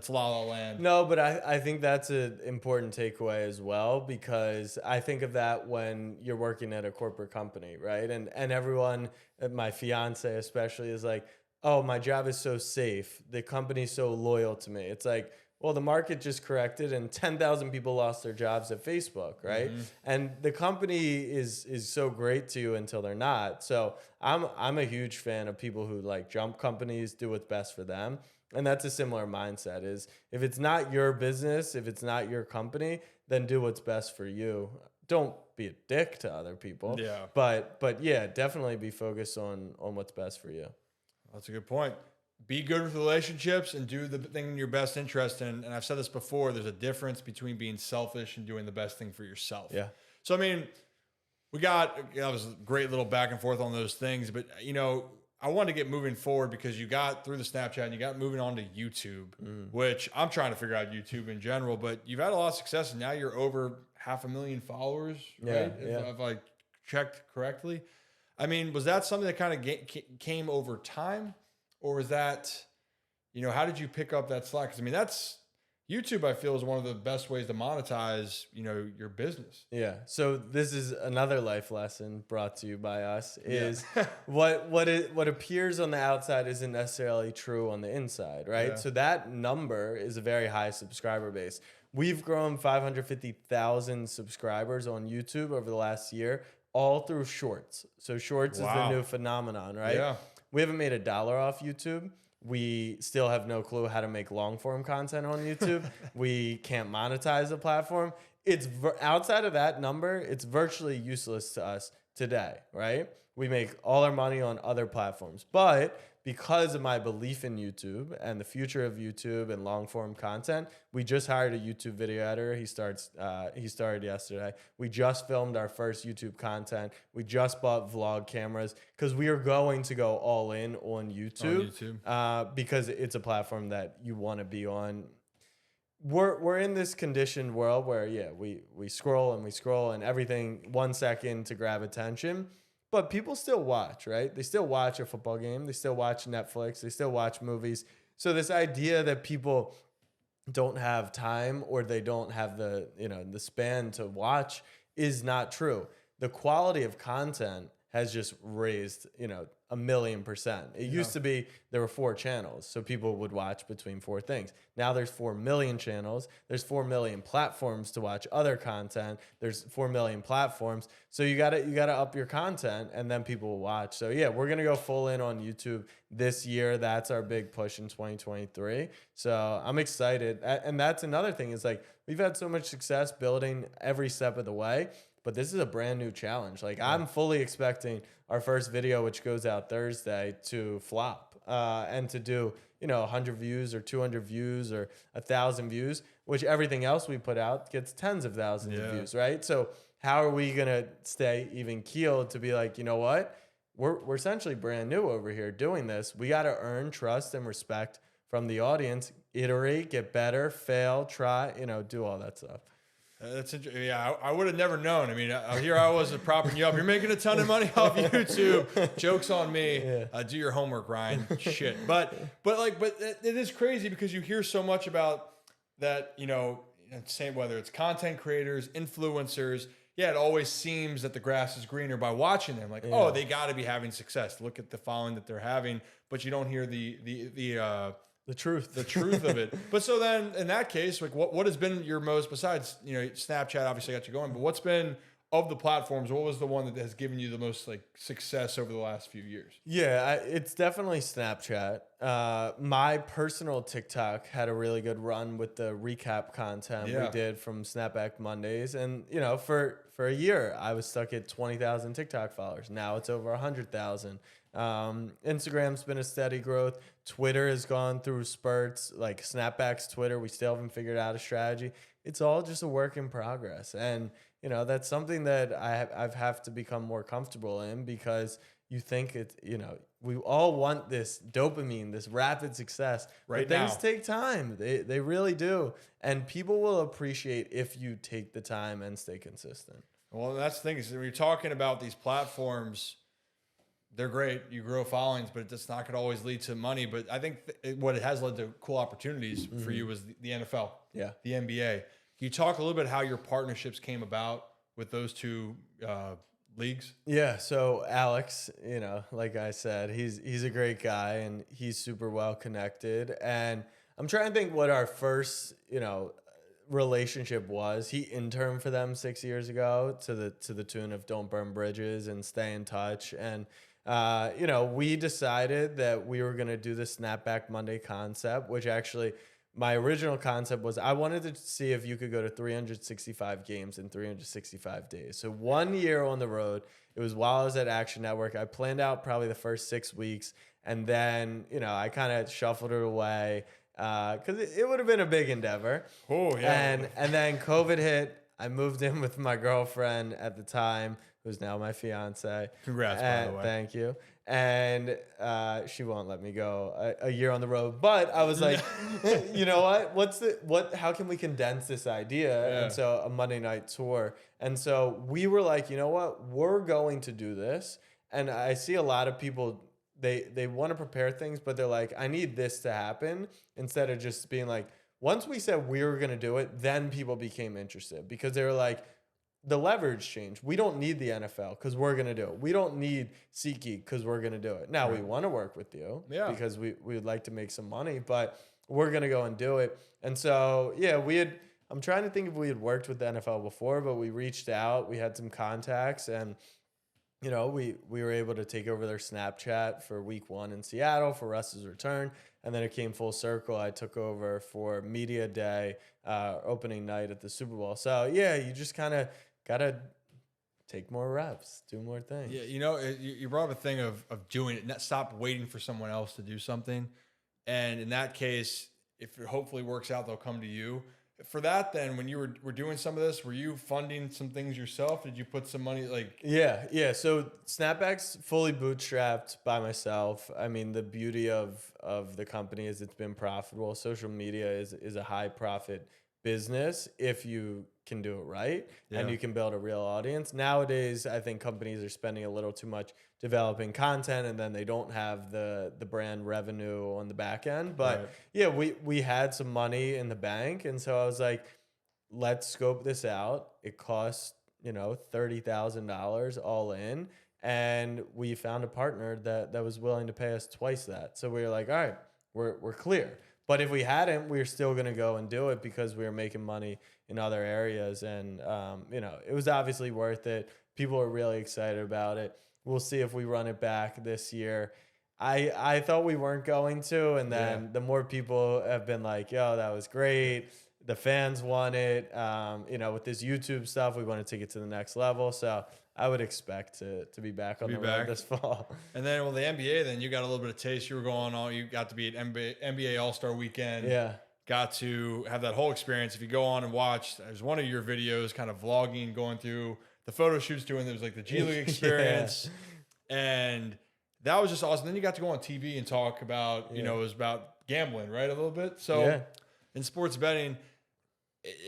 La La Land. No, but I think that's an important takeaway as well, because I think of that when you're working at a corporate company, right? And everyone, my fiance especially, is like, oh, my job is so safe. The company's so loyal to me. It's like, well, the market just corrected and 10,000 people lost their jobs at Facebook, right? Mm-hmm. And the company is so great to you until they're not. So I'm a huge fan of people who like jump companies, do what's best for them. And that's a similar mindset, is if it's not your business, if it's not your company, then do what's best for you. Don't be a dick to other people. Yeah. But yeah, definitely be focused on what's best for you. That's a good point. Be good with relationships and do the thing in your best interest. And I've said this before, there's a difference between being selfish and doing the best thing for yourself. Yeah. So, I mean, that was a great little back and forth on those things. But, I wanted to get moving forward because you got through the Snapchat and you got moving on to YouTube, which I'm trying to figure out YouTube in general. But you've had a lot of success, and now you're over 500,000 followers, right? If I checked correctly. I mean, was that something that kind of came over time? Or was that, how did you pick up that slack? Because, I mean, YouTube, I feel, is one of the best ways to monetize, your business. Yeah. So this is another life lesson brought to you by us, is what appears on the outside isn't necessarily true on the inside, right? Yeah. So that number is a very high subscriber base. We've grown 550,000 subscribers on YouTube over the last year, all through Shorts. So Shorts is the new phenomenon, right? Yeah. We haven't made $1 off YouTube. We still have no clue how to make long form content on YouTube. We can't monetize the platform. It's outside of that number, it's virtually useless to us today, right? We make all our money on other platforms. But because of my belief in YouTube and the future of YouTube and long form content, we just hired a YouTube video editor. He started yesterday. We just filmed our first YouTube content. We just bought vlog cameras because we are going to go all in on YouTube. Because it's a platform that you want to be on. we're in this conditioned world where we scroll and everything 1 second to grab attention, but people still watch, right? They still watch a football game, they still watch Netflix, they still watch movies. So this idea that people don't have time or they don't have the span to watch is not true. The quality of content has just raised, 1,000,000%. It used to be there were 4 channels, so people would watch between 4 things. Now there's 4 million channels. There's 4 million platforms to watch other content. There's 4 million platforms. So you gotta up your content, and then people will watch. So yeah, we're gonna go full in on YouTube this year. That's our big push in 2023. So I'm excited, and that's another thing is like we've had so much success building every step of the way. But this is a brand new challenge. Like I'm fully expecting our first video, which goes out Thursday, to flop and to do, 100 views or 200 views or 1,000 views, which everything else we put out gets tens of thousands of views, right? So how are we going to stay even keeled to be like, you know what? We're essentially brand new over here doing this. We got to earn trust and respect from the audience, iterate, get better, fail, try, do all that stuff. That's interesting. Yeah, I would have never known. I mean, here I was propping you up. You're making a ton of money off YouTube. Jokes on me. Yeah. Do your homework, Ryan. Shit. But it is crazy because you hear so much about that. Same whether it's content creators, influencers. Yeah, it always seems that the grass is greener by watching them. Like, oh, they got to be having success. Look at the following that they're having, but you don't hear the truth of it. But so then in that case, like what has been your most, besides, Snapchat obviously got you going, but what's been of the platforms, what was the one that has given you the most like success over the last few years? Yeah, it's definitely Snapchat. My personal TikTok had a really good run with the recap content we did from SnapBack Mondays. And, for a year, I was stuck at 20,000 TikTok followers. Now it's over 100,000. Instagram's been a steady growth. Twitter has gone through spurts, like Snapback's Twitter. We still haven't figured out a strategy. It's all just a work in progress. And, that's something that I've have to become more comfortable in, because you think it's, we all want this dopamine, this rapid success. Right but now. things take time. They really do. And people will appreciate if you take the time and stay consistent. Well, that's the thing is when you're talking about these platforms, they're great. You grow followings, but it's not going to always lead to money. But I think what it has led to cool opportunities for you was the NFL, the NBA. Can you talk a little bit how your partnerships came about with those two leagues? Yeah. So Alex, like I said, he's a great guy and he's super well connected. And I'm trying to think what our first, relationship was. He interned for them 6 years ago to the tune of Don't Burn Bridges and Stay in Touch. And we decided that we were going to do the Snapback Monday concept, which actually my original concept was I wanted to see if you could go to 365 games in 365 days. So 1 year on the road. It was while I was at Action Network. I planned out probably the first 6 weeks, and then, I kind of shuffled it away because it would have been a big endeavor. Oh, yeah. And then COVID hit. I moved in with my girlfriend at the time, who's now my fiance. Congrats, by the way. Thank you. And she won't let me go a year on the road. But I was like, you know what? How can we condense this idea? Yeah. And so a Monday night tour. And so we were like, you know what? We're going to do this. And I see a lot of people, they want to prepare things, but they're like, I need this to happen, instead of just being like, once we said we were going to do it, then people became interested, because they were like, the leverage changed. We don't need the NFL because we're going to do it. We don't need SeatGeek because we're going to do it. Now, we want to work with you because we would like to make some money, but we're going to go and do it. And so, I'm trying to think if we had worked with the NFL before, but we reached out. We had some contacts, and we were able to take over their Snapchat for week 1 in Seattle for Russ's return. And then it came full circle. I took over for Media Day, opening night at the Super Bowl. So, you just kind of got to take more reps, do more things. Yeah, you brought up a thing of doing it, not stop waiting for someone else to do something. And in that case, if it hopefully works out, they'll come to you. for that, then when you were doing some of this, were you funding some things yourself? Did you put some money like? Yeah. So Snapback's fully bootstrapped by myself. I mean, the beauty of the company is it's been profitable. Social media is a high profit business if you can do it right and you can build a real audience. Nowadays, I think companies are spending a little too much developing content and then they don't have the brand revenue on the back end. But yeah, we had some money in the bank, and so I was like, let's scope this out. It costs, $30,000 all in. And we found a partner that was willing to pay us twice that. So we were like, all right, we're clear. But if we hadn't, we were still going to go and do it because we were making money in other areas. And, it was obviously worth it. People are really excited about it. We'll see if we run it back this year. I thought we weren't going to. And then the more people have been like, yo, that was great. The fans want it. With this YouTube stuff, we want to take it to the next level. So I would expect to be back on the road this fall. And then, the NBA, then you got a little bit of taste. You were going on. You got to be at NBA All-Star Weekend. Yeah. Got to have that whole experience. If you go on and watch, there's one of your videos kind of vlogging, going through the photo shoots, doing, there was like the G League experience. And that was just awesome. Then you got to go on TV and talk about, it was about gambling, right? A little bit. So in sports betting,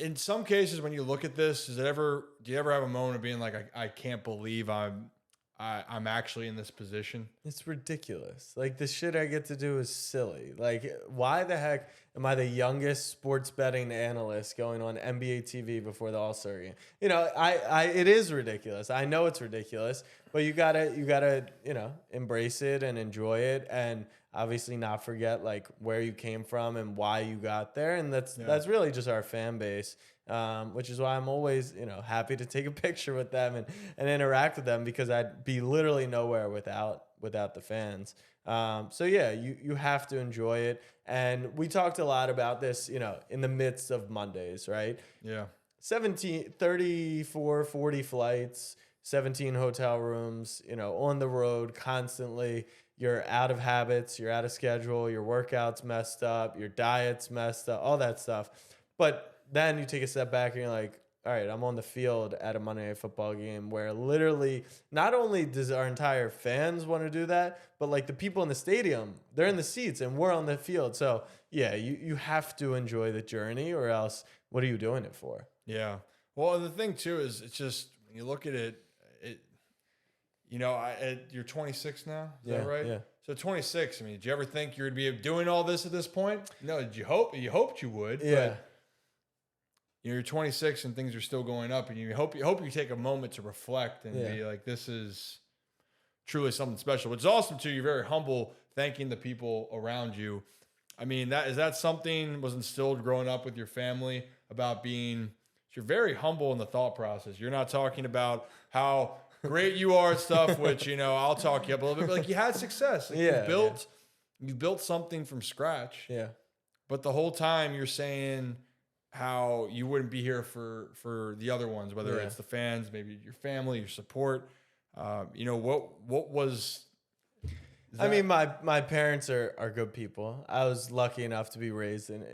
in some cases, when you look at this, do you ever have a moment of being like, I can't believe I'm actually in this position? It's ridiculous. Like, the shit I get to do is silly. Like, why the heck am I the youngest sports betting analyst going on NBA TV before the All-Star game? It is ridiculous. I know it's ridiculous, but you gotta, embrace it and enjoy it, and obviously not forget like where you came from and why you got there. And that's really just our fan base. Which is why I'm always, happy to take a picture with them and interact with them, because I'd be literally nowhere without the fans. You have to enjoy it. And we talked a lot about this, in the midst of Mondays, right? Yeah. 34, 40 flights, 17 hotel rooms, on the road constantly. You're out of habits, you're out of schedule, your workout's messed up, your diet's messed up, all that stuff. But then you take a step back and you're like, all right, I'm on the field at a Monday Night Football game where literally not only does our entire fans want to do that, but like the people in the stadium, they're in the seats and we're on the field. So yeah, you have to enjoy the journey, or else what are you doing it for? Yeah. Well, the thing too is, it's just, when you look at it, you're 26 now. Is that right? Yeah. So 26. I mean, did you ever think you would be doing all this at this point? No. Did you hope? You hoped you would. Yeah. But you're 26 and things are still going up, and you hope you take a moment to reflect and be like, this is truly something special. Which is awesome too. You're very humble, thanking the people around you. I mean, is that something was instilled growing up with your family about being? You're very humble in the thought process. You're not talking about how great you are at stuff, which, I'll talk you up a little bit, but like, you had success. Like, you built something from scratch. Yeah. But the whole time you're saying how you wouldn't be here for the other ones, whether it's the fans, maybe your family, your support. What was that? I mean, my parents are good people. I was lucky enough to be raised in,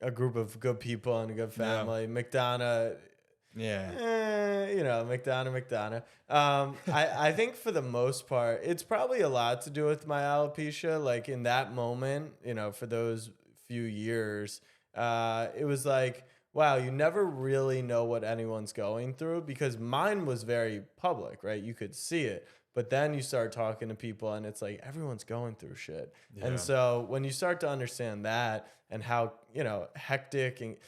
a group of good people and a good family. Yeah. McDonough. McDonough. I think for the most part, it's probably a lot to do with my alopecia. Like, in that moment, for those few years, it was like, wow, you never really know what anyone's going through, because mine was very public, right? You could see it. But then you start talking to people and it's like, everyone's going through shit. Yeah. And so when you start to understand that and how, hectic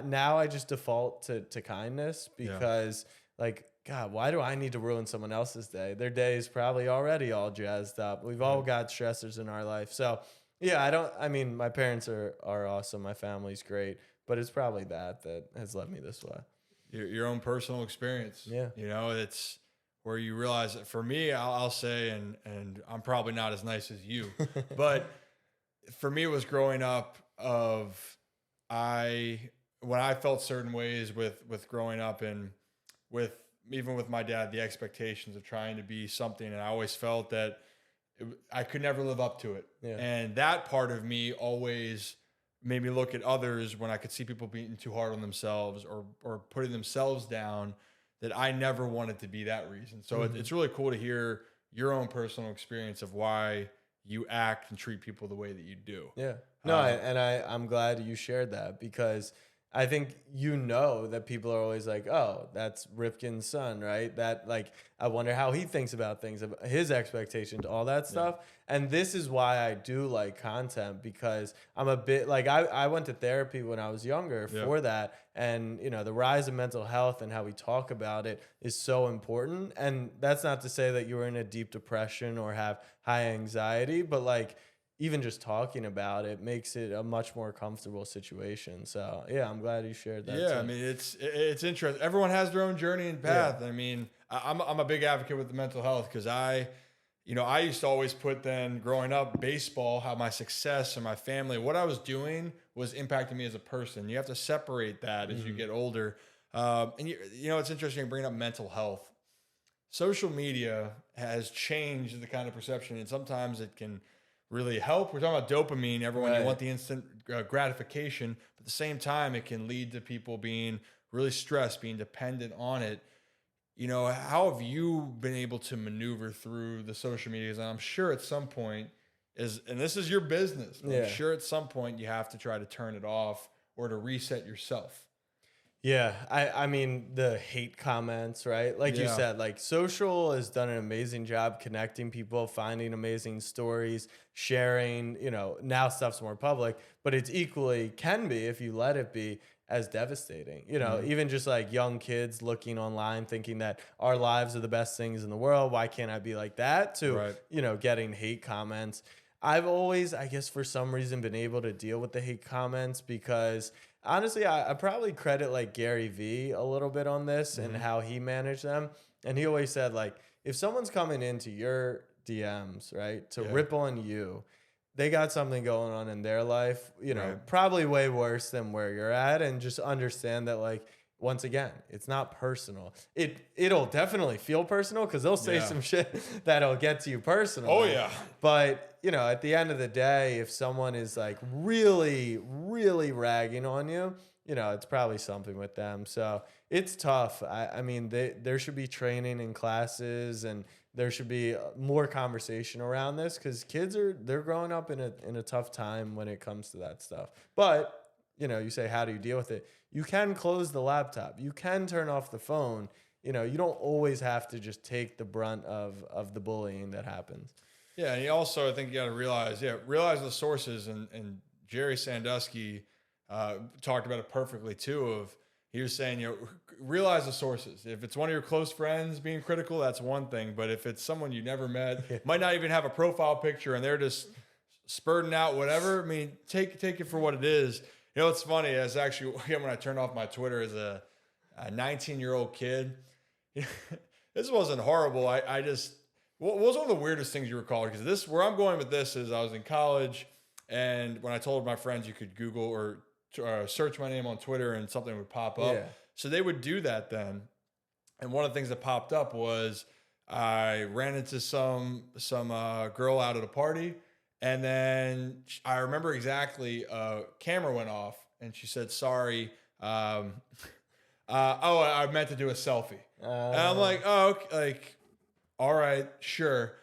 now I just default to kindness, because like, God, why do I need to ruin someone else's day? Their day is probably already all jazzed up. We've all got stressors in our life. So yeah, my parents are awesome. My family's great, but it's probably that has led me this way. Your own personal experience. Yeah. It's where you realize that. For me, I'll say, and I'm probably not as nice as you, but for me, it was growing up when I felt certain ways with growing up, and even with my dad, the expectations of trying to be something. And I always felt that I could never live up to it. Yeah. And that part of me always made me look at others when I could see people being too hard on themselves or putting themselves down, that I never wanted to be that reason. So it's really cool to hear your own personal experience of why you act and treat people the way that you do. Yeah. No, I'm glad you shared that, because I think that people are always like, oh, that's Ripken's son, right? That, like, I wonder how he thinks about things, his expectations, all that stuff. And this is why I do like content, because I'm a bit like, I went to therapy when I was younger for that. And, the rise of mental health and how we talk about it is so important. And that's not to say that you were in a deep depression or have high anxiety, but like, even just talking about it makes it a much more comfortable situation. So yeah, I'm glad you shared that. Yeah, too. I mean, it's interesting. Everyone has their own journey and path. I mean, I'm a big advocate with the mental health, because I used to always put, then growing up, baseball, how my success and my family, what I was doing was impacting me as a person. You have to separate that as you get older. And it's interesting bringing up mental health. Social media has changed the kind of perception, and sometimes it can really help. We're talking about dopamine. Everyone, you want the instant gratification, but at the same time, it can lead to people being really stressed, being dependent on it. How have you been able to maneuver through the social medias? And I'm sure at some point and this is your business, I'm sure at some point you have to try to turn it off or to reset yourself. Yeah, I mean, the hate comments, right? Like you said, like, social has done an amazing job connecting people, finding amazing stories, sharing, now stuff's more public, but it's equally can be, if you let it be, as devastating. Even just like young kids looking online thinking that our lives are the best things in the world. Why can't I be like that? To, getting hate comments. I've always, I guess, for some reason been able to deal with the hate comments, because honestly, I probably credit like Gary Vee a little bit on this and how he managed them. And he always said, like, if someone's coming into your DMs, right, to rip on you, they got something going on in their life, probably way worse than where you're at. And just understand that, like, once again, it's not personal. It'll definitely feel personal, because they'll say some shit that'll get to you personally. Oh, yeah. But, at the end of the day, if someone is like really, really ragging on you, it's probably something with them. So it's tough. I mean, there should be training in classes, and there should be more conversation around this, because kids they're growing up in a tough time when it comes to that stuff. But, you say, how do you deal with it? You can close the laptop. You can turn off the phone. You don't always have to just take the brunt of the bullying that happens. Yeah, and I think you got to realize the sources. And Jerry Sandusky talked about it perfectly too. He was saying, realize the sources. If it's one of your close friends being critical, that's one thing. But if it's someone you never met, might not even have a profile picture, and they're just spurting out whatever, I mean, take it for what it is. It's funny. It's actually when I turned off my Twitter as a 19-year-old kid. This wasn't horrible. I just, what was one of the weirdest things you recall? Because where I'm going with this is, I was in college, and when I told my friends you could Google or search my name on Twitter and something would pop up. So they would do that then. And one of the things that popped up was I ran into some girl out at a party. And then I remember exactly, camera went off, and she said, sorry. I meant to do a selfie. And I'm like, oh, okay, like, all right, sure.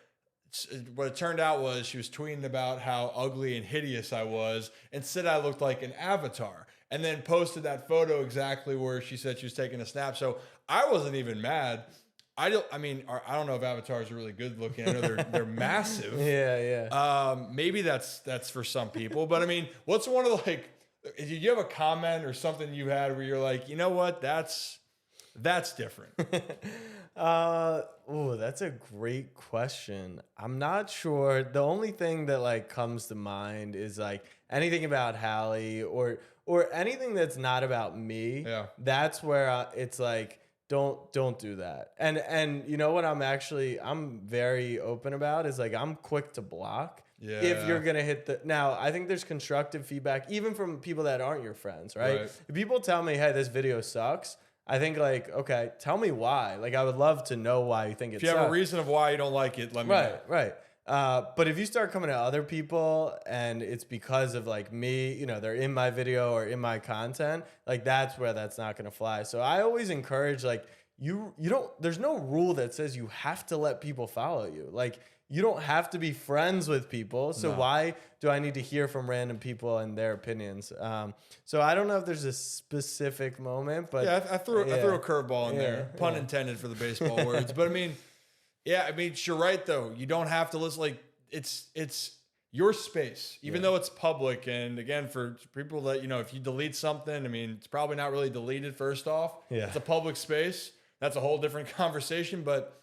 What it turned out was she was tweeting about how ugly and hideous I was, and said I looked like an avatar, and then posted that photo exactly where she said she was taking a snap. So I wasn't even mad. I don't know if avatars are really good looking. I know they're massive. Yeah. Maybe that's for some people, but I mean, what's one of the, like, did you have a comment or something you had where you're like, you know what, that's different? That's a great question. I'm not sure. The only thing that like comes to mind is like anything about Hallie or anything that's not about me. Yeah. That's where it's like, don't do that. And you know what I'm very open about is like, I'm quick to block. Yeah. If you're going to hit now, I think there's constructive feedback, even from people that aren't your friends, right? If people tell me, hey, this video sucks, I think like, okay, tell me why. Like, I would love to know why you think it sucks. If you have a reason of why you don't like it, let me know. Right. But if you start coming at other people and it's because of like me, you know, they're in my video or in my content, like that's where that's not going to fly. So I always encourage like you don't, there's no rule that says you have to let people follow you. Like you don't have to be friends with people. So why do I need to hear from random people and their opinions? So I don't know if there's a specific moment, but yeah, I threw a curveball in there, pun intended for the baseball words. But I mean, yeah, I mean, you're right though. You don't have to listen. Like it's your space, even though it's public. And again, for people that, you know, if you delete something, I mean, it's probably not really deleted. First off, it's a public space. That's a whole different conversation. But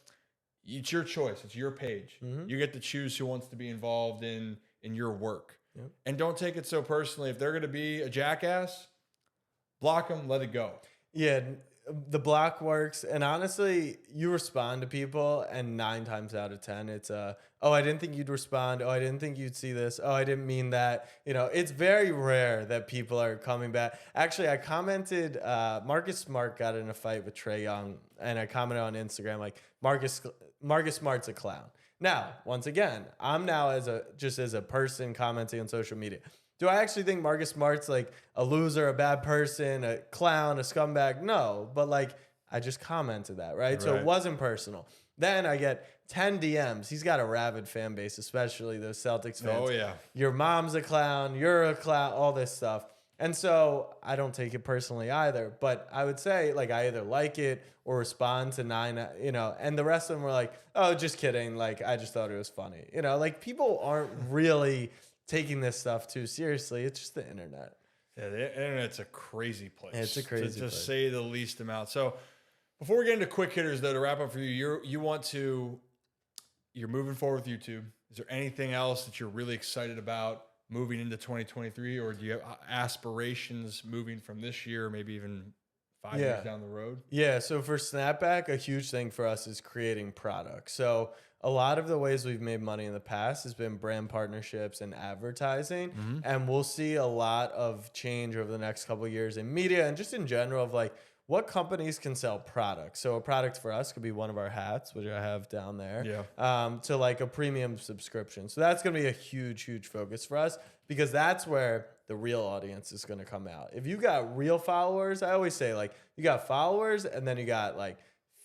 it's your choice. It's your page. You get to choose who wants to be involved in your work. And don't take it so personally. If they're going to be a jackass, block them, let it go. Yeah, the block works. And honestly, you respond to people and 9 times out of 10, it's oh, I didn't think you'd respond. Oh, I didn't think you'd see this. Oh, I didn't mean that. You know, it's very rare that people are coming back. Actually, I commented, Marcus Smart got in a fight with Trae Young, and I commented on Instagram, like, Marcus Smart's a clown. Now, once again, I'm now as a person commenting on social media. Do I actually think Marcus Smart's like a loser, a bad person, a clown, a scumbag? No, but like I just commented that, right? So it wasn't personal. Then I get 10 DMs. He's got a rabid fan base, especially those Celtics fans. Oh yeah. Your mom's a clown, you're a clown, all this stuff. And so I don't take it personally either, but I would say like I either like it or respond to 9, you know, and the rest of them were like, oh, just kidding. Like, I just thought it was funny. You know, like people aren't really taking this stuff too seriously. It's just the internet. Yeah, the internet's a crazy place. It's a crazy place. To say the least amount. So before we get into quick hitters though, to wrap up for you, you're moving forward with YouTube. Is there anything else that you're really excited about moving into 2023, or do you have aspirations moving from this year, maybe even 5 years down the road? Yeah. So for SnapBack, a huge thing for us is creating products. So a lot of the ways we've made money in the past has been brand partnerships and advertising. And we'll see a lot of change over the next couple of years in media and just in general of like what companies can sell products. So a product for us could be one of our hats, which I have down there, to like a premium subscription. So that's going to be a huge, huge focus for us because that's where the real audience is going to come out. If you got real followers, I always say like you got followers and then you got like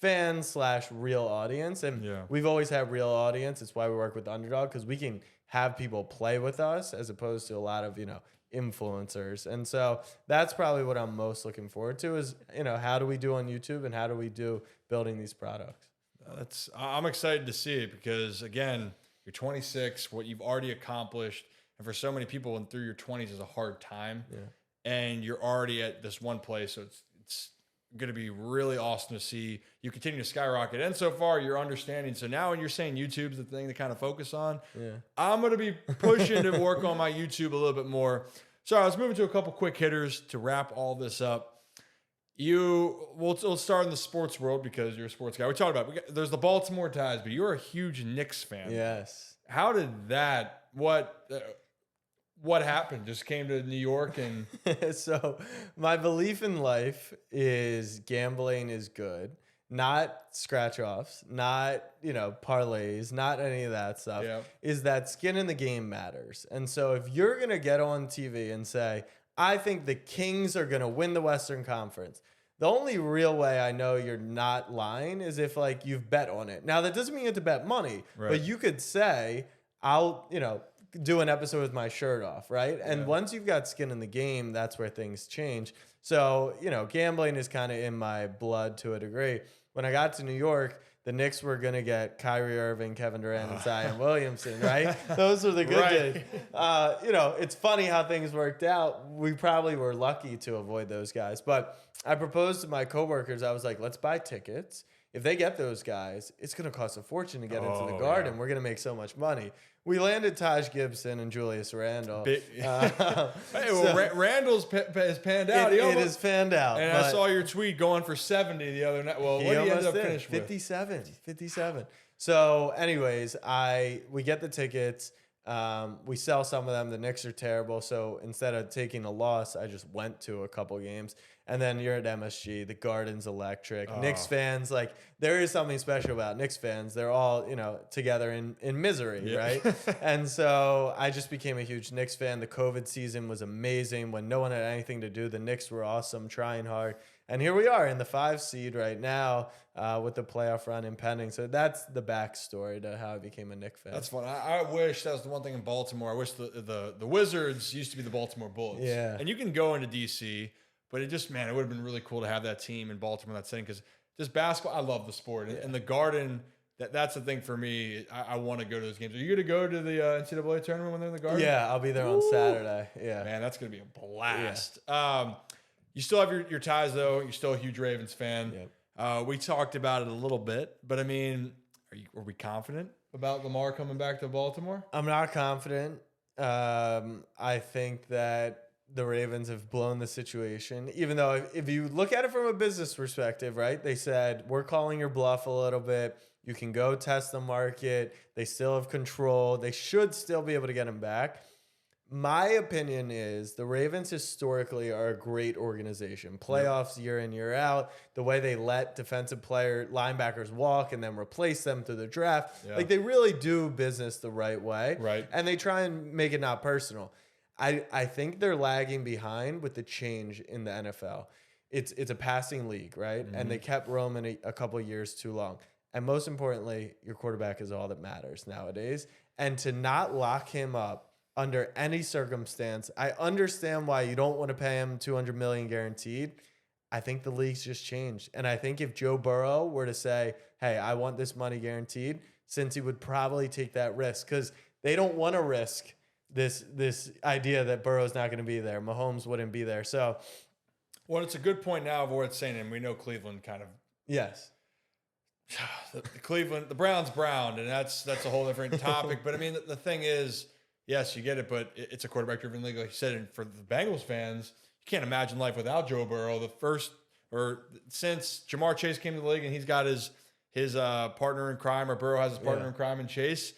fans / real audience. And we've always had real audience. It's why we work with Underdog, because we can have people play with us as opposed to a lot of, you know, influencers. And so that's probably what I'm most looking forward to is, you know, how do we do on YouTube and how do we do building these products? I'm excited to see it because again, you're 26, what you've already accomplished. And for so many people, and through your 20s is a hard time. And you're already at this one place. So it's going to be really awesome to see you continue to skyrocket. And so far, you're understanding. So now when you're saying YouTube's the thing to kind of focus on, I'm going to be pushing to work on my YouTube a little bit more. So I was moving to a couple quick hitters to wrap all this up. We'll start in the sports world because you're a sports guy. We talked about there's the Baltimore ties, but you're a huge Knicks fan. Yes. How did that? What happened? Just came to New York and so my belief in life is gambling is good, not scratch offs, not, you know, parlays, not any of that stuff. Is that skin in the game matters. And so if you're going to get on TV and say, I think the Kings are going to win the Western Conference, the only real way I know you're not lying is if like you've bet on it. Now that doesn't mean you have to bet money, but you could say, I'll, you know, do an episode with my shirt off, right? And once you've got skin in the game, that's where things change. So, you know, gambling is kind of in my blood to a degree. When I got to New York, the Knicks were going to get Kyrie Irving, Kevin Durant, and Zion Williamson, right? Those were the good days. You know, it's funny how things worked out. We probably were lucky to avoid those guys. But I proposed to my coworkers, I was like, let's buy tickets. If they get those guys, it's going to cost a fortune to get into the Garden. We're going to make so much money. We landed Taj Gibson and Julius Randle. Randle's has panned out. It has panned out. And I saw your tweet going for 70 the other night. Well, what did he end up finishing with? 57. So anyways, we get the tickets. We sell some of them. The Knicks are terrible. So instead of taking a loss, I just went to a couple games. And then you're at MSG. The Garden's electric. Knicks fans, like, there is something special about Knicks fans. They're all, together in misery, right? And so I just became a huge Knicks fan. The COVID season was amazing. When no one had anything to do, the Knicks were awesome, trying hard. And here we are in the 5 seed right now with the playoff run impending. So that's the backstory to how I became a Knicks fan. That's fun. I wish that was the one thing in Baltimore. I wish the Wizards used to be the Baltimore Bullets. Yeah. And you can go into D.C., but it would have been really cool to have that team in Baltimore, that setting, because just basketball, I love the sport. And the Garden, that's the thing for me. I want to go to those games. Are you going to go to the NCAA tournament when they're in the Garden? Yeah, I'll be there on Saturday. Yeah. Man, that's going to be a blast. Yeah. You still have your ties, though. You're still a huge Ravens fan. Yep. We talked about it a little bit, but I mean, are we confident about Lamar coming back to Baltimore? I'm not confident. I think that the Ravens have blown the situation, even though if you look at it from a business perspective, right? They said, we're calling your bluff a little bit. You can go test the market. They still have control. They should still be able to get him back. My opinion is the Ravens historically are a great organization. Playoffs year in, year out. The way they let defensive linebackers walk and then replace them through the draft. Yeah. Like, they really do business the right way. Right. And they try and make it not personal. I think they're lagging behind with the change in the NFL. It's a passing league, right? Mm-hmm. And they kept Roman a couple of years too long. And most importantly, your quarterback is all that matters nowadays. And to not lock him up under any circumstance, I understand why you don't want to pay him $200 million guaranteed. I think the league's just changed. And I think if Joe Burrow were to say, hey, I want this money guaranteed, since he would probably take that risk, because they don't want to risk this idea that Burrow's not going to be there. Mahomes wouldn't be there. So, well, it's a good point now of what it's saying, and we know Cleveland kind of. Yes. The Browns brown, and that's a whole different topic. But I mean, the thing is, yes, you get it, but it's a quarterback-driven league, like you said. And for the Bengals fans, you can't imagine life without Joe Burrow. Since Jamar Chase came to the league, and he's got his partner in crime, or Burrow has his partner in crime in Chase.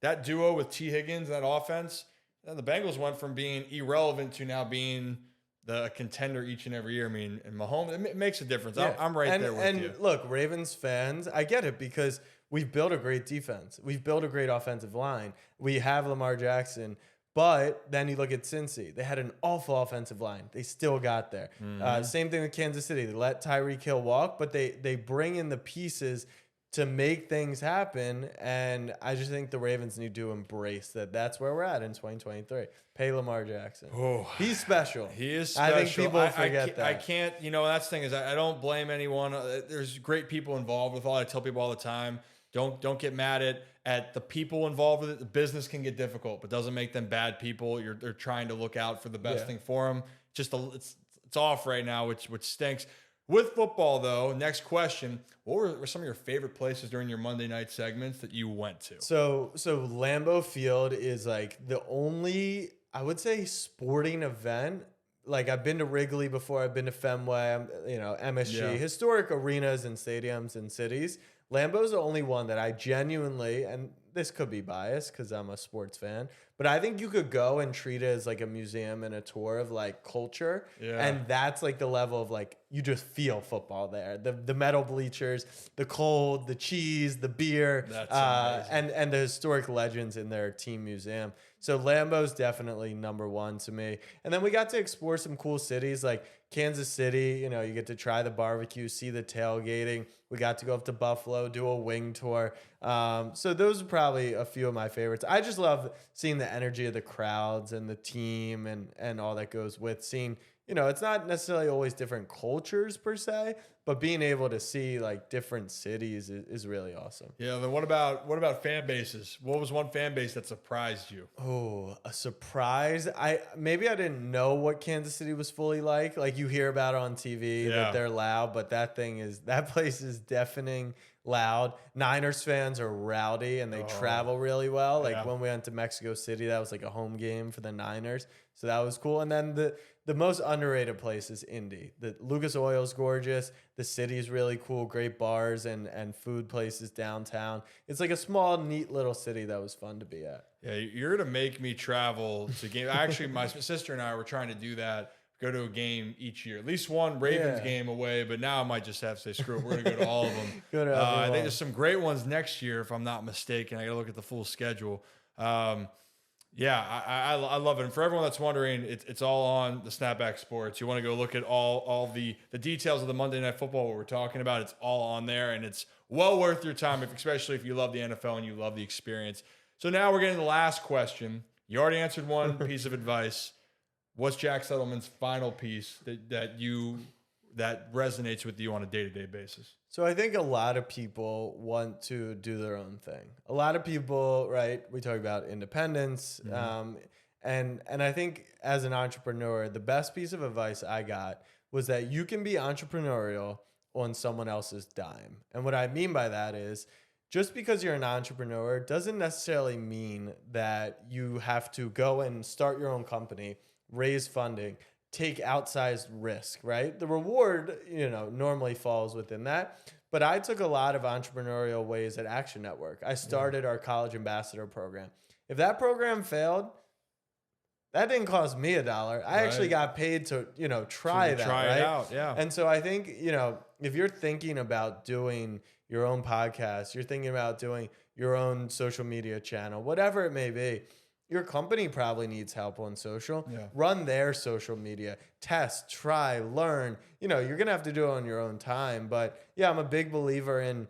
That duo with T. Higgins, that offense. And the Bengals went from being irrelevant to now being the contender each and every year. I mean, and Mahomes, it makes a difference. Yeah. I'm right there with you. And look, Ravens fans, I get it, because we've built a great defense. We've built a great offensive line. We have Lamar Jackson. But then you look at Cincy. They had an awful offensive line. They still got there. Mm-hmm. Same thing with Kansas City. They let Tyreek Hill walk, but they bring in the pieces to make things happen. And I just think the Ravens need to embrace that. That's where we're at in 2023. Pay Lamar Jackson. Oh, he's special. He is special. I think people forget that. I can't, that's the thing is I don't blame anyone. There's great people involved with all. I tell people all the time, don't get mad at the people involved with it. The business can get difficult, but doesn't make them bad people. They're trying to look out for the best thing for them. Just it's off right now, which stinks. With football, though, next question. What were some of your favorite places during your Monday night segments that you went to? So Lambeau Field is like the only, I would say, sporting event. Like, I've been to Wrigley before. I've been to Fenway, MSG, historic arenas and stadiums and cities. Lambeau's the only one that I genuinely, and this could be biased because I'm a sports fan, but I think you could go and treat it as like a museum and a tour of like culture. Yeah. And that's like the level of like, you just feel football there. The metal bleachers, the cold, the cheese, the beer, and the historic legends in their team museum. So Lambeau's definitely number one to me. And then we got to explore some cool cities like Kansas City. You get to try the barbecue, see the tailgating. We got to go up to Buffalo, do a wing tour. So those are probably a few of my favorites. I just love seeing the energy of the crowds and the team and all that goes with seeing, it's not necessarily always different cultures per se, but being able to see like different cities is really awesome. Yeah. Then what about fan bases? What was one fan base that surprised you? Oh, a surprise. Maybe I didn't know what Kansas City was fully like. Like, you hear about it on TV that they're loud, but that place is deafening loud. Niners fans are rowdy and they travel really well. Like when we went to Mexico City, that was like a home game for the Niners. So that was cool. And then the most underrated place is Indy. The Lucas Oil's gorgeous. The city's really cool, great bars and food places downtown. It's like a small, neat little city that was fun to be at. Yeah, you're gonna make me travel to game. Actually, my sister and I were trying to do that. Go to a game each year, at least one Ravens game away. But now I might just have to say, screw it. We're gonna go to all of them. Go to I think there's some great ones next year, if I'm not mistaken. I gotta look at the full schedule. Yeah, I love it. And for everyone that's wondering, it's all on the Snapback Sports. You want to go look at all the details of the Monday Night Football, what we're talking about. It's all on there, and it's well worth your time, especially if you love the NFL and you love the experience. So now we're getting the last question. You already answered one piece of advice. What's Jack Settleman's final piece that resonates with you on a day-to-day basis? So I think a lot of people want to do their own thing. A lot of people, right? We talk about independence, and I think as an entrepreneur, the best piece of advice I got was that you can be entrepreneurial on someone else's dime. And what I mean by that is, just because you're an entrepreneur doesn't necessarily mean that you have to go and start your own company, raise funding, take outsized risk, right? The reward, normally falls within that. But I took a lot of entrepreneurial ways at Action Network. I started our college ambassador program. If that program failed, that didn't cost me $1. I actually got paid to, try that, try right? it out, yeah. And so I think, if you're thinking about doing your own podcast, you're thinking about doing your own social media channel, whatever it may be, your company probably needs help on social. Yeah. Run their social media, test, try, learn. You're going to have to do it on your own time. But yeah, I'm a big believer in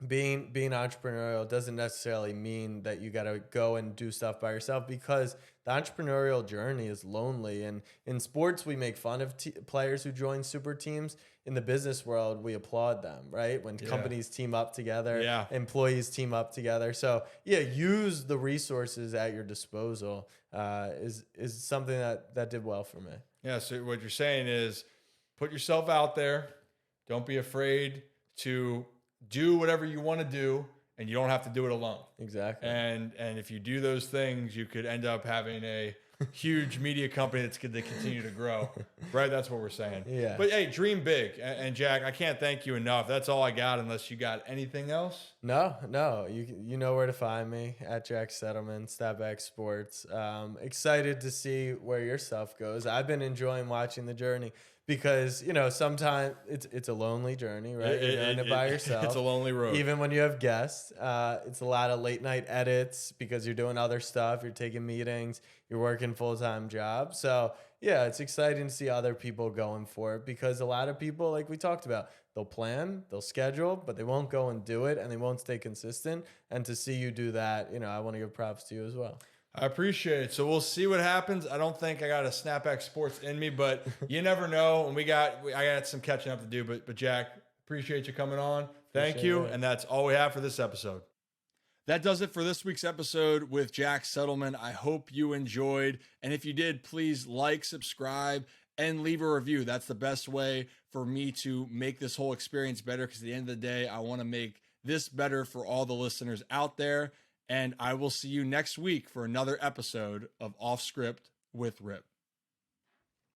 being entrepreneurial doesn't necessarily mean that you got to go and do stuff by yourself, because the entrepreneurial journey is lonely. And in sports, we make fun of players who join super teams. In the business world, we applaud them, right? When companies team up together, employees team up together. So yeah, use the resources at your disposal is something that did well for me. Yeah, so what you're saying is put yourself out there. Don't be afraid to do whatever you want to do, and you don't have to do it alone. Exactly. And if you do those things, you could end up having a huge media company that's going to continue to grow. Right? That's what we're saying. Yeah. But hey, dream big. And Jack, I can't thank you enough. That's all I got, unless you got anything else. No. You know where to find me, at Jack Settleman, SnapBack Sports. Excited to see where your stuff goes. I've been enjoying watching the journey. Because, sometimes it's a lonely journey, right? You're doing it by yourself. It's a lonely road. Even when you have guests, it's a lot of late night edits because you're doing other stuff. You're taking meetings. You're working full-time jobs. So, yeah, it's exciting to see other people going for it, because a lot of people, like we talked about, they'll plan, they'll schedule, but they won't go and do it, and they won't stay consistent. And to see you do that, I want to give props to you as well. I appreciate it. So we'll see what happens. I don't think I got a Snapback Sports in me, but you never know. And I got some catching up to do. But Jack, appreciate you coming on. Thank you. And that's all we have for this episode. That does it for this week's episode with Jack Settleman. I hope you enjoyed. And if you did, please like, subscribe, and leave a review. That's the best way for me to make this whole experience better, because at the end of the day, I want to make this better for all the listeners out there. And I will see you next week for another episode of Off Script with Rip.